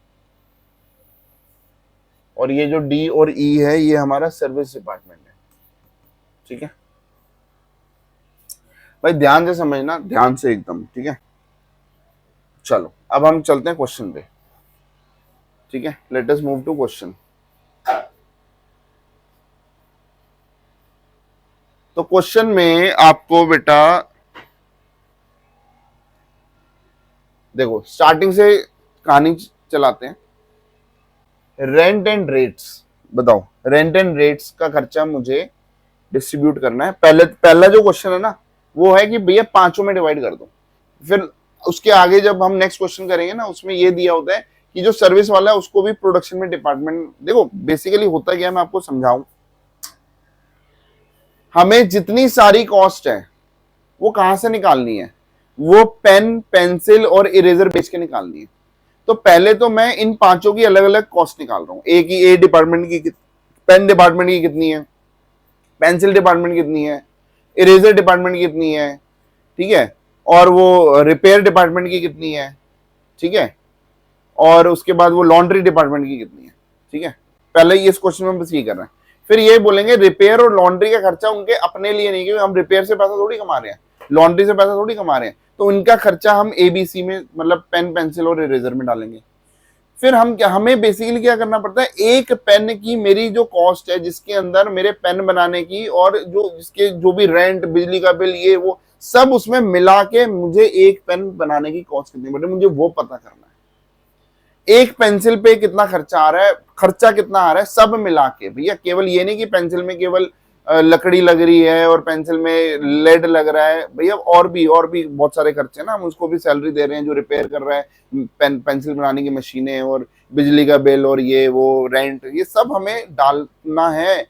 और ये जो डी और ई है ये हमारा सर्विस डिपार्टमेंट है, ठीक है? भाई ध्यान से समझना, ध्यान से एकदम, ठीक है? चलो अब हम चलते हैं क्वेश्चन पे। ठीक है, let us move to question. तो क्वेश्चन में आपको बेटा देखो स्टार्टिंग से कहानी चलाते हैं। रेंट एंड रेट्स, बताओ रेंट एंड रेट्स का खर्चा मुझे डिस्ट्रीब्यूट करना है। पहला जो क्वेश्चन है ना वो है कि भैया पांचों में डिवाइड कर दो। फिर उसके आगे जब हम नेक्स्ट क्वेश्चन करेंगे ना उसमें ये दिया होता है कि जो सर्विस वाला है उसको भी प्रोडक्शन में डिपार्टमेंट। देखो बेसिकली होता क्या है मैं आपको समझाऊं, हमें जितनी सारी कॉस्ट है वो कहां से निकालनी है, वो पेन पेंसिल और इरेजर बेच के निकालनी है। तो पहले तो मैं इन पांचों की अलग अलग कॉस्ट निकाल रहा हूं। एक ही ए डिपार्टमेंट की, पेन डिपार्टमेंट की कितनी है, पेंसिल डिपार्टमेंट कितनी है, इरेजर डिपार्टमेंट की कितनी है, ठीक है, और वो रिपेयर डिपार्टमेंट की कितनी है, ठीक है, और उसके बाद वो लॉन्ड्री डिपार्टमेंट की कितनी है, ठीक है। पहले ये इस क्वेश्चन में बस ये कर रहे हैं। फिर ये बोलेंगे रिपेयर और लॉन्ड्री का खर्चा उनके अपने लिए नहीं, क्योंकि हम रिपेयर से पैसा थोड़ी कमा रहे हैं, लॉन्ड्री से पैसा थोड़ी कमा रहे हैं, तो उनका खर्चा हम एबीसी में मतलब पेन पेंसिल और इरेजर में डालेंगे। फिर हम क्या, हमें बेसिकली क्या करना पड़ता है, एक पेन की मेरी जो कॉस्ट है जिसके अंदर मेरे पेन बनाने की और जो जिसके जो भी रेंट बिजली का बिल ये वो सब उसमें मिला के मुझे एक पेन बनाने की कॉस्ट कितनी पड़ती है मुझे वो पता करना है। एक पेंसिल पे कितना खर्चा आ रहा है, खर्चा कितना आ रहा है सब मिला के। भैया केवल ये नहीं कि पेंसिल में केवल लकड़ी लग रही है और पेंसिल में लेड लग रहा है, भैया और भी बहुत सारे खर्चे ना, हम उसको भी सैलरी दे रहे हैं जो रिपेयर कर रहा है पेंसिल बनाने की मशीनें और बिजली का बिल और ये वो रेंट, ये सब हमें डालना है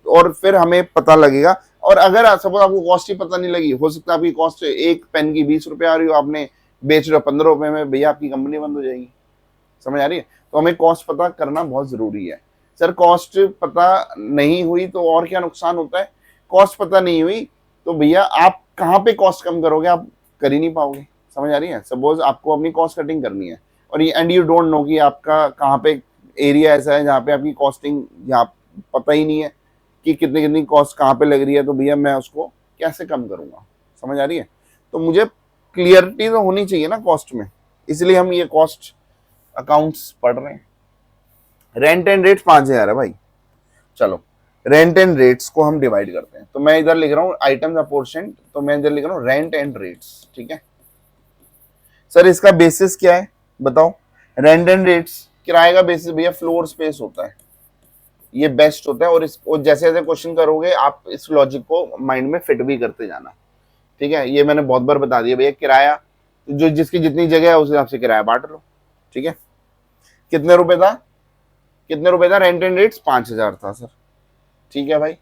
और फिर हमें पता लगेगा। और अगर सपोज आपको कॉस्ट ही पता नहीं लगी, हो सकता है आपकी कॉस्ट एक पेन की 20 रुपए आ रही हो, आपने बेच रहे हो 15 रुपए में, भैया आपकी कंपनी बंद हो जाएगी। समझ आ रही है? तो हमें कॉस्ट पता करना बहुत जरूरी है। सर कॉस्ट पता नहीं हुई तो और क्या नुकसान होता है, कॉस्ट पता नहीं हुई तो भैया आप कहाँ पे कॉस्ट कम करोगे, आप कर ही नहीं पाओगे। समझ आ रही है? सपोज आपको अपनी कॉस्ट कटिंग करनी है और एंड यू डोंट नो कि आपका कहाँ पे एरिया ऐसा है जहाँ पे आपकी कॉस्टिंग यहाँ पता ही नहीं है कि कितनी कितनी कॉस्ट कहाँ पे लग रही है, तो भैया मैं उसको कैसे कम करूंगा। समझ आ रही है? तो मुझे क्लियरिटी तो होनी चाहिए ना कॉस्ट में, इसलिए हम ये कॉस्ट अकाउंट्स पढ़ रहे हैं। रेंट एंड रेट्स 5,000 है भाई। चलो रेंट एंड रेट्स को हम डिवाइड करते हैं, तो मैं इधर लिख रहा हूँ आइटम्स अपोर्शन, तो मैं इधर लिख रहा हूँ रेंट एंड रेट्स। ठीक है सर, इसका बेसिस क्या है बताओ? रेंट एंड रेट्स किराए का बेसिस भैया फ्लोर स्पेस होता है, ये बेस्ट होता है। और इसको जैसे जैसे क्वेश्चन करोगे आप इस लॉजिक को माइंड में फिट भी करते जाना। ठीक है, ये मैंने बहुत बार बता दिया भैया, किराया जो जिसकी जितनी जगह है उस हिसाब से किराया बांट लो। ठीक है, कितने रुपए था, कितने रुपए था रेंट एंड रेट्स? 5,000 था सर। ठीक है भाई,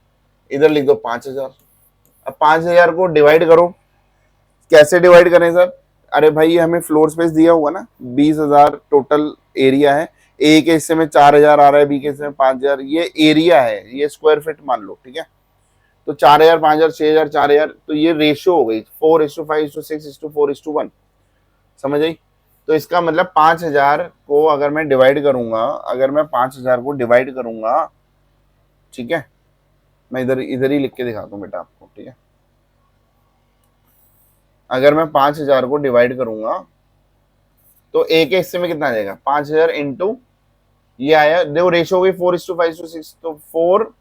इधर लिख दो 5,000। अब 5,000 को डिवाइड करो, कैसे डिवाइड करें सर? अरे भाई ये हमें फ्लोर स्पेस दिया हुआ ना, 20,000 टोटल एरिया है, ए के हिस्से में 4,000 आ रहा है, बी के हिस्से में 5,000, ये एरिया है, ये स्क्वायर फीट मान लो। ठीक है, तो 4,000 5,000 6,000 4,000, तो ये रेशियो हो गई 4:5:6:4:1। समझ आई? तो इसका मतलब 5,000 को अगर मैं डिवाइड करूंगा, अगर मैं 5,000 को डिवाइड करूंगा, ठीक है, मैं इधर इधर ही लिख के दिखाता हूँ बेटा आपको। ठीक है, अगर मैं 5,000 को डिवाइड करूंगा तो ए के हिस्से में कितना आ जाएगा? 5,000 इंटू ये आया, देखो रेशियो हो गई 4:5:6, तो 4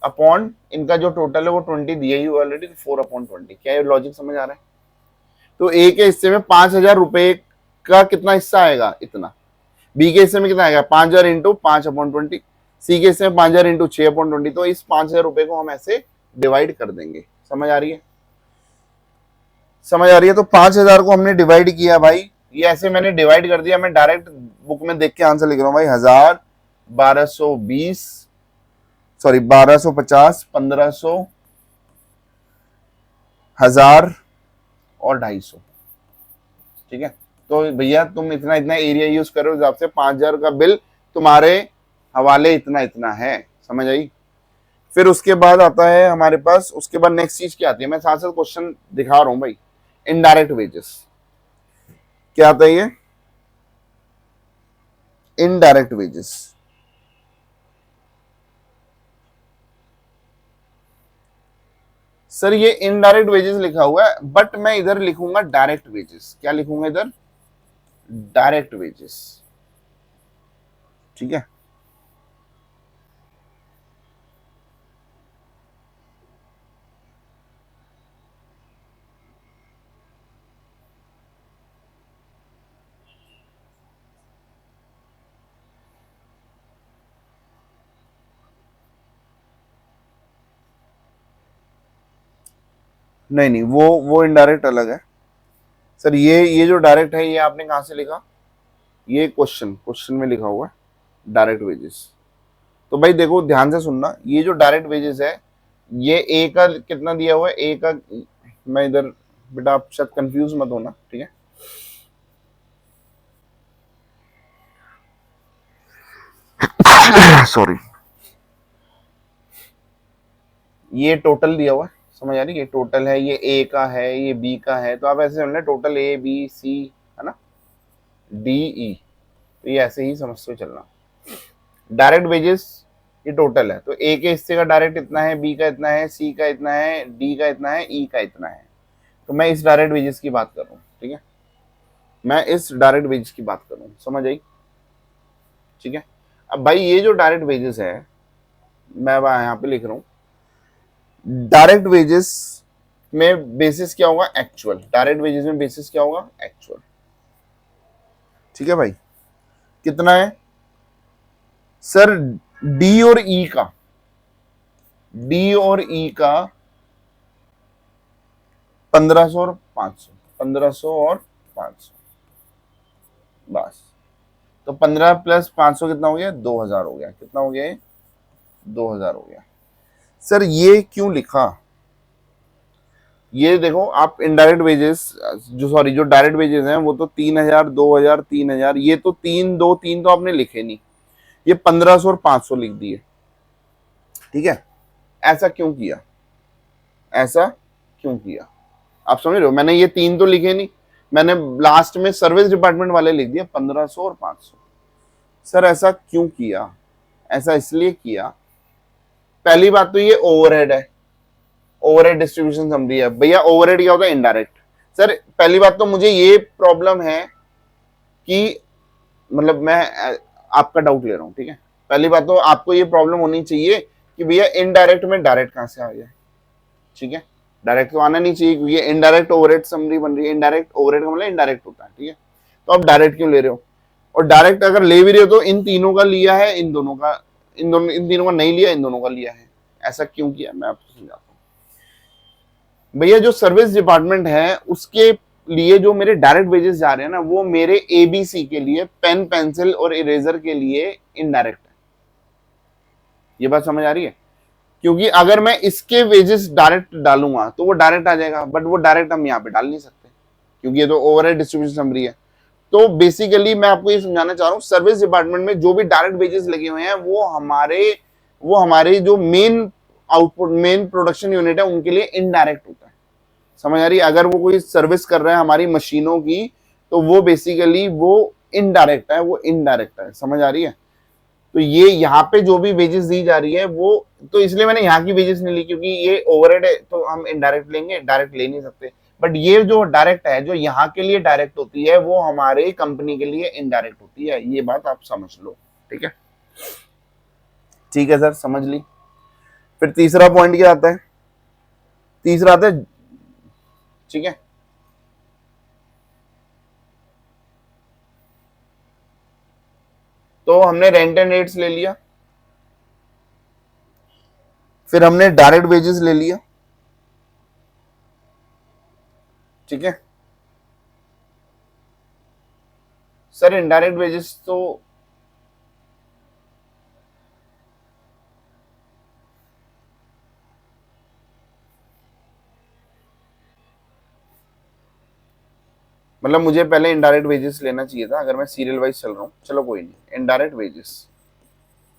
अपॉन इनका जो टोटल है वो 20 दिया ही ऑलरेडी, 4/20। क्या ये लॉजिक समझ आ रहा है? तो ए के हिस्से में 5,000 रुपए का कितना हिस्सा आएगा? इतना। बी के हिस्से में कितना आएगा? 5,000 इंटू 5/20। सी के हिस्से में 5,000 इंटू 6/20। तो इस 5,000 रुपए को हम ऐसे डिवाइड कर देंगे। समझ आ रही है? समझ आ रही है? तो 5,000 को हमने डिवाइड किया भाई, ये ऐसे मैंने डिवाइड कर दिया, मैं डायरेक्ट बुक में देख के आंसर लिख रहा हूँ भाई। 1,000, 1,220, सॉरी 1,250, 1,500, 1,000 और 250। ठीक है, तो भैया तुम इतना इतना एरिया यूज करो, हिसाब से 5,000 का बिल तुम्हारे हवाले इतना इतना है। समझ आई? फिर उसके बाद आता है हमारे पास, उसके बाद नेक्स्ट चीज क्या आती है, मैं साथ साथ क्वेश्चन दिखा रहा हूं भाई। इनडायरेक्ट वेजेस क्या आता है? ये इनडायरेक्ट वेजेस, सर ये इनडायरेक्ट वेजेस लिखा हुआ है, बट मैं इधर लिखूंगा डायरेक्ट वेजेस। क्या लिखूंगा इधर? Direct wages. ठीक है। नहीं नहीं, वो इनडायरेक्ट अलग है सर। ये जो डायरेक्ट है, ये आपने कहाँ से लिखा? ये क्वेश्चन क्वेश्चन में लिखा हुआ है डायरेक्ट वेजेस। तो भाई देखो ध्यान से सुनना, ये जो डायरेक्ट वेजेस है, ये ए का कितना दिया हुआ है? ए का, मैं इधर, बेटा आप शायद कंफ्यूज मत होना, ठीक है। सॉरी, ये टोटल दिया हुआ है, समझ आ रही है? ये टोटल है, ये ए का है, ये बी का है, तो आप ऐसे समझना टोटल ए बी सी, है ना, डी ई, तो ये ऐसे ही समझते चलना। डायरेक्ट वेजेस ये टोटल है, तो ए के हिस्से का डायरेक्ट इतना है, बी का इतना है, सी का इतना है, डी का इतना है, ई का इतना है। तो मैं इस डायरेक्ट वेजेस की बात कर रहा हूँ, ठीक है, मैं इस डायरेक्ट वेजेस की बात कर रहा हूँ, समझ आई? ठीक है। अब भाई ये जो डायरेक्ट वेजेस है, मैं यहाँ पे लिख रहा हूँ, डायरेक्ट वेजेस में बेसिस क्या होगा? एक्चुअल। डायरेक्ट वेजेस में बेसिस क्या होगा? एक्चुअल। ठीक है भाई, कितना है सर? डी और ई का, डी और ई का 1500 और 500, 1500 और 500, बस। तो 15 प्लस 500 कितना हो गया? 2000 हो गया। कितना हो गया ये? 2000 हो गया। सर ये क्यों लिखा? ये देखो आप इनडायरेक्ट वेजेस, जो सॉरी जो डायरेक्ट वेजेस हैं वो तो 3000, 2000, 3000, ये तो 3 तो आपने लिखे नहीं, ये 1500 और 500 लिख दिए। ठीक है, ऐसा क्यों किया? ऐसा क्यों किया आप समझ रहे हो? मैंने ये 3 तो लिखे नहीं, मैंने लास्ट में सर्विस डिपार्टमेंट वाले लिख दिया 1500 और 500। सर ऐसा क्यों किया? ऐसा इसलिए किया, पहली बात तो ये ओवरहेड है, ओवरहेड डिस्ट्रीब्यूशन समझी है भैया। ओवरहेड क्या होता है? इनडायरेक्ट। सर पहली बात तो मुझे ये प्रॉब्लम है कि, मतलब मैं आपका डाउट ले रहा हूं, ठीक है। पहली बात तो आपको ये प्रॉब्लम होनी चाहिए कि भैया इनडायरेक्ट में डायरेक्ट कहां से आ गया, ठीक है। डायरेक्ट तो आना नहीं चाहिए क्योंकि इनडायरेक्ट ओवरहेड समरी बन रही है। इनडायरेक्ट ओवरहेड का मतलब इनडायरेक्ट होता है, ठीक है। तो आप डायरेक्ट क्यों ले रहे हो? और डायरेक्ट अगर ले भी रहे हो तो इन तीनों का लिया है, इन दोनों का, इन तीनों का नहीं लिया, इन दोनों का लिया है। ऐसा क्यों किया मैं आपको समझाता हूँ। भैया जो सर्विस डिपार्टमेंट है उसके लिए जो मेरे डायरेक्ट वेजेस जा रहे हैं ना, वो मेरे एबीसी के लिए, पेन पेंसिल और इरेजर के लिए इनडायरेक्ट है। ये बात समझ आ रही है? क्योंकि अगर मैं इसके वेजेस डायरेक्ट डालूंगा तो वो डायरेक्ट आ जाएगा, बट वो डायरेक्ट हम यहाँ पे डाल नहीं सकते क्योंकि ये तो ओवरहेड डिस्ट्रीब्यूशन समरी है। तो बेसिकली मैं आपको ये समझाना चाह रहा हूँ, सर्विस डिपार्टमेंट में जो भी डायरेक्ट वेजेस लगे हुए हैं वो हमारे जो main output, main production unit है उनके लिए इनडायरेक्ट होता है। समझ आ रही है? अगर वो कोई सर्विस कर रहे हैं हमारी मशीनों की तो वो बेसिकली वो इनडायरेक्ट है, वो इनडायरेक्ट है। समझ आ रही है? तो ये यहाँ पे जो भी वेजेस दी जा रही है वो, तो इसलिए मैंने यहाँ की वेजेस नहीं ली क्योंकि ये ओवरहेड है तो हम इनडायरेक्ट लेंगे, डायरेक्ट ले नहीं सकते। बट ये जो डायरेक्ट है, जो यहाँ के लिए डायरेक्ट होती है, वो हमारे कंपनी के लिए इनडायरेक्ट होती है। ये बात आप समझ लो, ठीक है। ठीक है सर, समझ ली। फिर तीसरा पॉइंट क्या आता है? तीसरा आता है, ठीक है, तो हमने रेंट एंड रेट्स ले लिया, फिर हमने डायरेक्ट वेजेस ले लिया, ठीक है। सर इनडायरेक्ट वेजेस तो मतलब मुझे पहले इनडायरेक्ट वेजेस लेना चाहिए था अगर मैं सीरियल वाइज चल रहा हूँ। चलो कोई नहीं, इनडायरेक्ट वेजेस,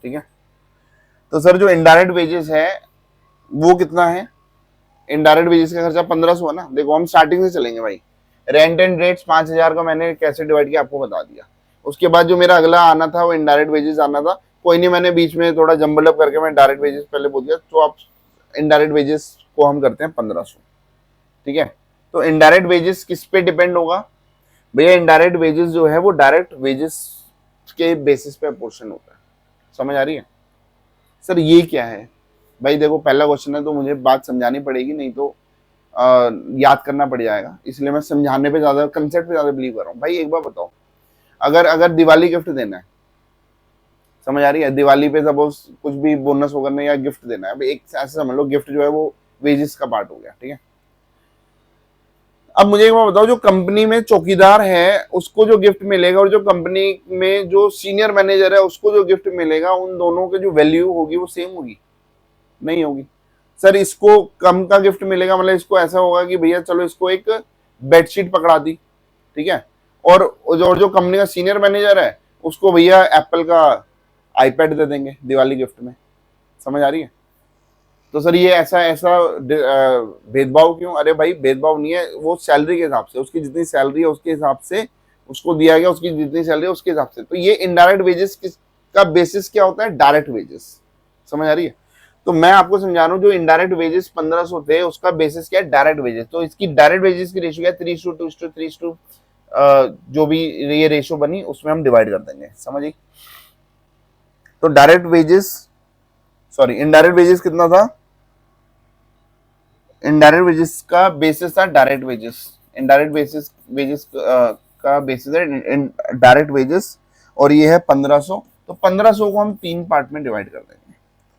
ठीक है। तो सर जो इनडायरेक्ट वेजेस है वो कितना है? इनडायरेक्ट वेजेस का खर्चा 1500 है ना। देखो हम स्टार्टिंग से चलेंगे भाई। रेंट एंड रेट्स 5000 का मैंने कैसे डिवाइड किया आपको बता दिया। उसके बाद जो मेरा अगला आना था वो इनडायरेक्ट वेजेस आना था। कोई नहीं, मैंने बीच में थोड़ा जम्बल अप करके मैं डायरेक्ट वेजेस पहले बोल दिया। तो आप इनडायरेक्ट वेजेस को हम करते हैं 1500, ठीक है। तो इनडायरेक्ट वेजेस किस पे डिपेंड होगा? भैया इनडायरेक्ट वेजेस जो है वो डायरेक्ट वेजेस उसके बेसिस पे अपोर्शन होता है। समझ आ रही है? सर ये क्या है भाई? देखो पहला क्वेश्चन है तो मुझे बात समझानी पड़ेगी, नहीं तो याद करना पड़ जाएगा, इसलिए मैं समझाने पे ज्यादा, कंसेप्ट पे ज्यादा बिलीव कर रहा हूँ। भाई एक बार बताओ, अगर अगर दिवाली गिफ्ट देना है, समझ आ रही है, दिवाली पे सपोज कुछ भी बोनस वगैरह या गिफ्ट देना है, एक ऐसे समझ लो गिफ्ट जो है वो वेजेस का पार्ट हो गया, ठीक है। अब मुझे एक बात बताओ, जो कंपनी में चौकीदार है उसको जो गिफ्ट मिलेगा और जो कंपनी में जो सीनियर मैनेजर है उसको जो गिफ्ट मिलेगा, उन दोनों की जो वैल्यू होगी वो सेम होगी? नहीं होगी। सर इसको कम का गिफ्ट मिलेगा, मतलब इसको ऐसा होगा कि भैया चलो इसको एक बेडशीट पकड़ा दी, ठीक है, और जो कंपनी का सीनियर मैनेजर है उसको भैया एप्पल का आईपैड दे देंगे दिवाली गिफ्ट में। समझ आ रही है? तो सर ये ऐसा ऐसा भेदभाव क्यों? अरे भाई भेदभाव नहीं है, वो सैलरी के हिसाब से, उसकी जितनी सैलरी है उसके हिसाब से उसको दिया गया, उसकी जितनी सैलरी है उसके हिसाब से। तो ये इनडायरेक्ट वेजेस का बेसिस क्या होता है? Direct wages. समझ आ रही है? तो मैं आपको समझा रहा हूँ, जो इनडायरेक्ट वेजेस 1500 थे उसका बेसिस क्या है? Direct wages. तो इसकी डायरेक्ट वेजेस की रेशियो क्या है? 3:2:3:3, जो भी ये रेशियो बनी उसमें हम डिवाइड कर देंगे। समझिए? तो direct wages, sorry indirect wages कितना था? इनडायरेक्ट वेजेस का बेसिस था डायरेक्ट वेजेस। इनडायरेक्ट वेजेस का बेसिस है डायरेक्ट वेजेस, और ये है 1500। तो 1500 को हम 3 पार्ट में डिवाइड कर देंगे,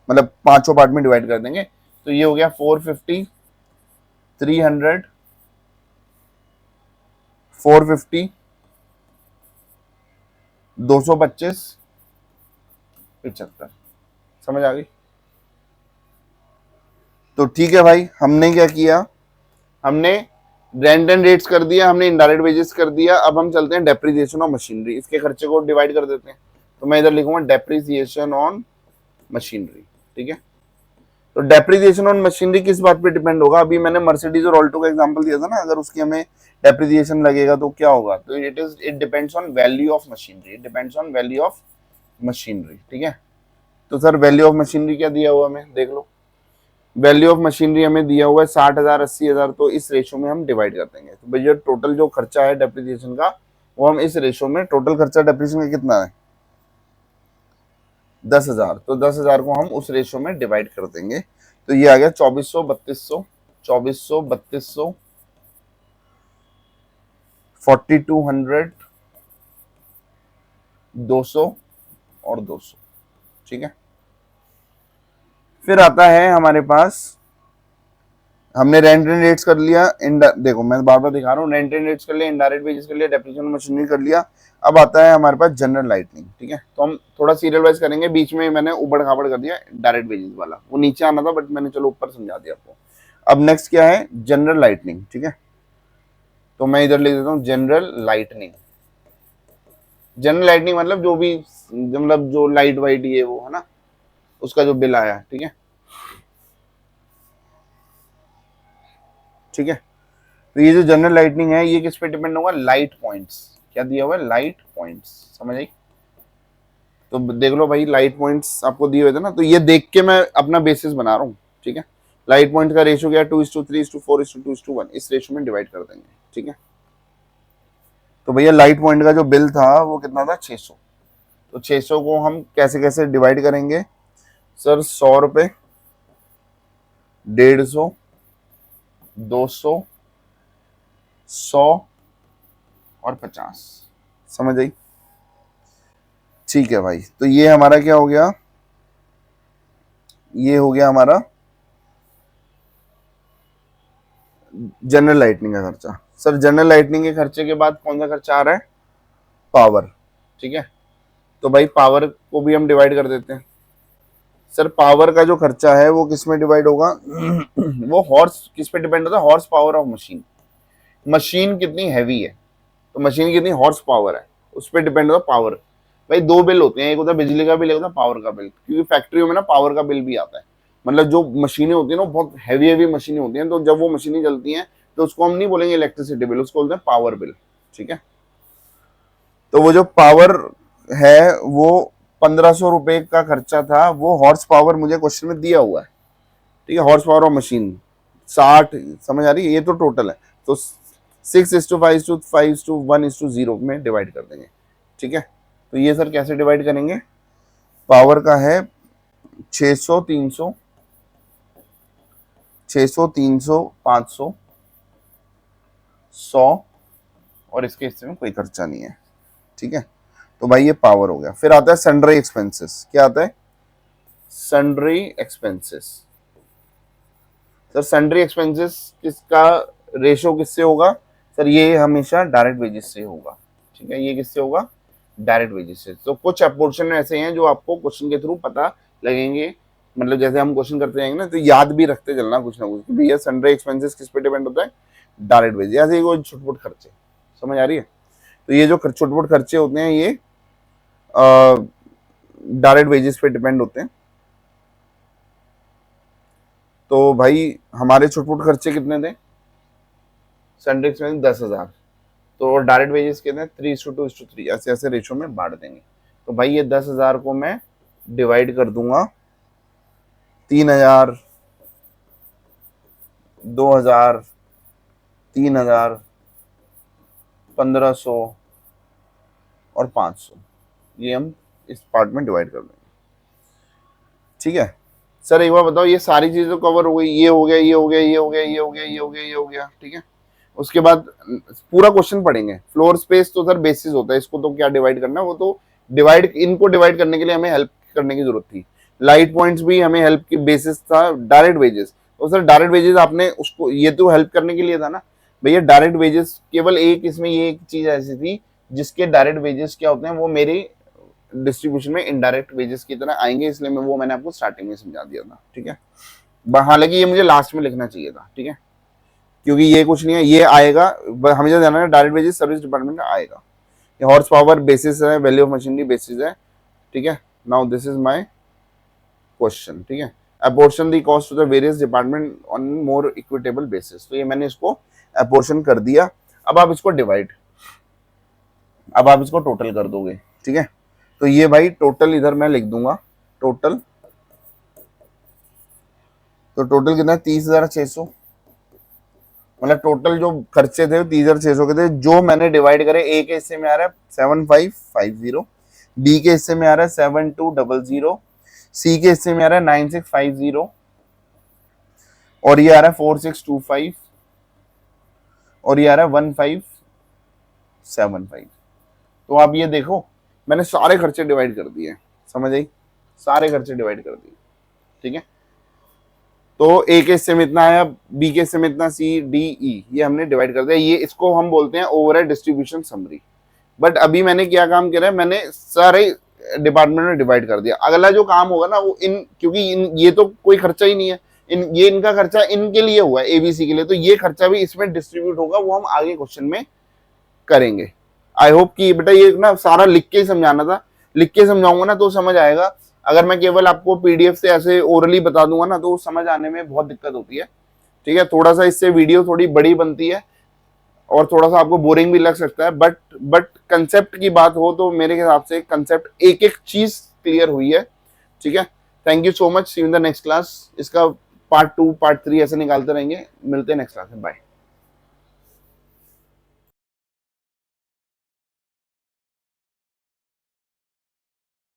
मतलब 5 पार्ट में डिवाइड कर देंगे। तो ये हो गया 450, 300, 450, 225, 75। समझ आ गई? तो ठीक है भाई, हमने क्या किया? हमने रेंट एंड रेट्स कर दिया, हमने इनडायरेक्ट वेजेस कर दिया। अब हम चलते हैं डेप्रिसिएशन ऑन मशीनरी, इसके खर्चे को डिवाइड कर देते हैं। तो मैं इधर लिखूंगा डेप्रिसिएशन ऑन मशीनरी, ठीक है। तो डेप्रिसिएशन ऑन मशीनरी किस बात पे डिपेंड होगा? अभी मैंने मर्सिडीज और ऑल्टो का एग्जांपल दिया था ना, अगर उसकी हमें डेप्रिसिएशन लगेगा तो क्या होगा? तो it depends on value of machinery, it depends on value of machinery, ठीक है। तो सर वैल्यू ऑफ मशीनरी क्या दिया हुआ हमें? देख लो, वैल्यू ऑफ मशीनरी हमें दिया हुआ है 60,000, 80,000। तो इस रेशो में हम डिवाइड कर देंगे। तो भैया टोटल जो खर्चा है डेप्रिसिएशन का, वो हम इस रेशो में, टोटल खर्चा डेप्रिसिएशन का कितना है? 10,000। तो 10,000 को हम उस रेशो में डिवाइड कर देंगे। तो ये आ गया 2400, 3200, 2400, 3200, 4200, 200 और 200, ठीक है। फिर आता है हमारे पास, हमने रेंट एंड रेट्स कर लिया, देखो मैं बार बार दिखा रहा हूँ, रेंट एंड रेट्स कर लिया, इनडायरेक्ट वेजेस कर लिया, डेप्रिसिएशन मशीनरी कर लिया। अब आता है हमारे पास जनरल लाइटनिंग, ठीक है। तो हम थोड़ा सीरियल वाइज करेंगे, बीच में मैंने उबड़ खाबड़ कर दिया डायरेक्ट वेजेस वाला, वो नीचे आना था बट मैंने चलो ऊपर समझा दिया आपको। अब नेक्स्ट क्या है? जनरल लाइटनिंग, ठीक है। तो मैं इधर लिख देता हूँ जनरल लाइटनिंग। जनरल लाइटनिंग मतलब जो भी, मतलब जो लाइट वाइट ये वो है ना, उसका जो बिल आया, ठीक है, ठीक है। तो ये जो जनरल लाइटनिंग है ये किस पे डिपेंड होगा? Light points. क्या दिया हुआ है? Light points. समझ आई? तो देख लो भाई, लाइट पॉइंट्स आपको दिए हुए थे ना, तो ये देख के मैं अपना बेसिस बना रहा हूँ, ठीक है। लाइट पॉइंट का रेशियो क्या है? 2:3:4:2:1, इस रेशियो में डिवाइड कर देंगे, ठीक है। तो भैया लाइट पॉइंट का जो बिल था वो कितना था? 600। तो 600 को हम कैसे कैसे डिवाइड करेंगे? सर 100 रुपए, 150, 200, 100 और 50। समझ आई? ठीक है भाई, तो ये हमारा क्या हो गया? ये हो गया हमारा जनरल लाइटनिंग का खर्चा। सर जनरल लाइटनिंग के खर्चे के बाद कौन सा खर्चा आ रहा है? पावर, ठीक है। तो भाई पावर को भी हम डिवाइड कर देते हैं। सर पावर का जो खर्चा है वो किस में डिवाइड होगा? वो हॉर्स, किस पे डिपेंड होता है? Horse power of machine. Machine कितनी हैवी है, तो मशीन कितनी हॉर्स पावर है, उस पर डिपेंड होता है पावर। भाई दो बिल होते हैं, एक होता है बिजली का बिल, एक होता है पावर का बिल, क्योंकि फैक्ट्रियों में ना पावर का बिल भी आता है। मतलब जो मशीनें होती है ना, बहुत हैवी हैवी मशीनें होती हैं, तो जब वो मशीनें चलती हैं तो उसको हम नहीं बोलेंगे इलेक्ट्रिसिटी बिल, उसको बोलते हैं पावर बिल, ठीक है। तो वो जो पावर है वो 1500 रुपए का खर्चा था, वो हॉर्स पावर मुझे क्वेश्चन में दिया हुआ है, ठीक है। Horse power of machine 60। समझ आ रही है? ये तो टोटल है। तो 6:5:5:1:0 में डिवाइड कर देंगे, ठीक है। तो ये सर कैसे डिवाइड करेंगे, पावर का है 600 300 600 300 500 100 और इसके हिस्से में कोई खर्चा नहीं है, ठीक है। तो भाई ये पावर हो गया। फिर आता है सन्ड्री एक्सपेंसेस। क्या आता है, sundry expenses. Sir sundry expenses किसका रेशो किससे होगा, सर ये हमेशा डायरेक्ट वेजेस से होगा, ठीक है। ये किससे होगा, डायरेक्ट वेजेस से। तो कुछ अपोर्शन ऐसे हैं जो आपको क्वेश्चन के थ्रू पता लगेंगे, मतलब जैसे हम क्वेश्चन करते जाएंगे ना तो याद भी रखते चलना कुछ ना कुछ, भैया सन्ड्री एक्सपेंसेस किस पे डिपेंड होता है, डायरेक्ट वेजेस। ऐसे ही कोई छोटे मोटे खर्चे, समझ आ रही है। तो ये जो छोटे मोटे खर्चे होते हैं ये डायरेक्ट वेजेस पे डिपेंड होते हैं। तो भाई हमारे छोटे मोटे खर्चे कितने थे, सन्ड्री एक्सपेंस 10,000, तो डायरेक्ट वेजेस कितने 3:2:3, ऐसे ऐसे रेशो में बांट देंगे। तो भाई ये 10,000 को मैं डिवाइड कर दूंगा 3,000 2,000 3,000 1,500 और 500, ये हम इस पार्ट में डिवाइड कर देंगे, ठीक है। सर एक बार बताओ, ये सारी चीजें कवर हो गई, ये हो गया ये हो गया ये हो गया ये हो गया ये हो गया ये हो गया, ठीक है। उसके बाद पूरा क्वेश्चन पढ़ेंगे। फ्लोर स्पेस तो सर बेसिस होता है, इसको तो क्या डिवाइड करना है, वो तो डिवाइड, इनको डिवाइड करने के लिए हमें हेल्प करने की जरूरत थी। लाइट पॉइंट्स भी हमें हेल्प की बेसिस था। डायरेक्ट वेजेस, तो सर डायरेक्ट वेजेस आपने उसको, ये तो हेल्प करने के लिए था ना भैया। डायरेक्ट वेजेस केवल एक, इसमें ये एक चीज ऐसी थी जिसके डायरेक्ट वेजेस क्या होते हैं, वो मेरी डिस्ट्रीब्यूशन में इनडायरेक्ट वेजेस की तरह आएंगे, इसलिए मैं वो मैंने आपको स्टार्टिंग में समझा दिया था, ठीक है। हालांकि ये मुझे लास्ट में लिखना चाहिए था, ठीक है, क्योंकि ये कुछ नहीं है, ये आएगा हमें जो जाना है डायरेक्ट वेजेस सर्विस डिपार्टमेंट में आएगा। ये हॉर्स पावर बेसिस है, वैल्यू ऑफ मशीनरी बेसिस है, ठीक है। Now this is my question, ठीक है। Apportion the cost to the various department on more equitable basis, तो ये मैंने इसको अपोर्शन कर दिया। अब आप इसको डिवाइड, अब आप इसको टोटल कर दोगे, ठीक है। तो ये भाई टोटल इधर मैं लिख दूंगा, टोटल, तो टोटल कितना है 30,600, मतलब टोटल जो खर्चे थे 30,600 के थे, जो मैंने डिवाइड करे। ए के हिस्से में आ रहा है 7,550, बी के हिस्से में आ रहा है 7,200, सी के हिस्से में आ रहा है 9,650 और ये आ रहा है 4,625 और ये आ रहा है 1,575। तो आप ये देखो, मैंने सारे खर्चे डिवाइड कर दिए, समझ आई, सारे खर्चे डिवाइड कर दिए, ठीक है। तो ए के हिस्से में इतना आया, बी के हिस्से में इतना, सी डी ई, ये हमने डिवाइड कर दिया। ये इसको हम बोलते हैं ओवरहेड डिस्ट्रीब्यूशन समरी। बट अभी मैंने क्या काम किया है, मैंने सारे डिपार्टमेंट में डिवाइड कर दिया। अगला जो काम होगा ना वो क्योंकि ये तो कोई खर्चा ही नहीं है, ये इनका खर्चा इनके लिए हुआ है, एबीसी के लिए, तो ये खर्चा भी इसमें डिस्ट्रीब्यूट होगा, वो हम आगे क्वेश्चन में करेंगे। आई होप कि बेटा ये ना सारा लिख के ही समझाना था, लिख के समझाऊंगा ना तो समझ आएगा। अगर मैं केवल आपको पीडीएफ से ऐसे ओरली बता दूंगा ना तो समझ आने में बहुत दिक्कत होती है, ठीक है। थोड़ा सा इससे वीडियो थोड़ी बड़ी बनती है और थोड़ा सा आपको बोरिंग भी लग सकता है, बट कंसेप्ट की बात हो तो मेरे हिसाब से कंसेप्ट एक एक चीज क्लियर हुई है, ठीक है। Thank you so much, see you in the next class. इसका पार्ट 2 पार्ट 3 ऐसे निकालते रहेंगे, मिलते हैं नेक्स्ट क्लास में, बाय।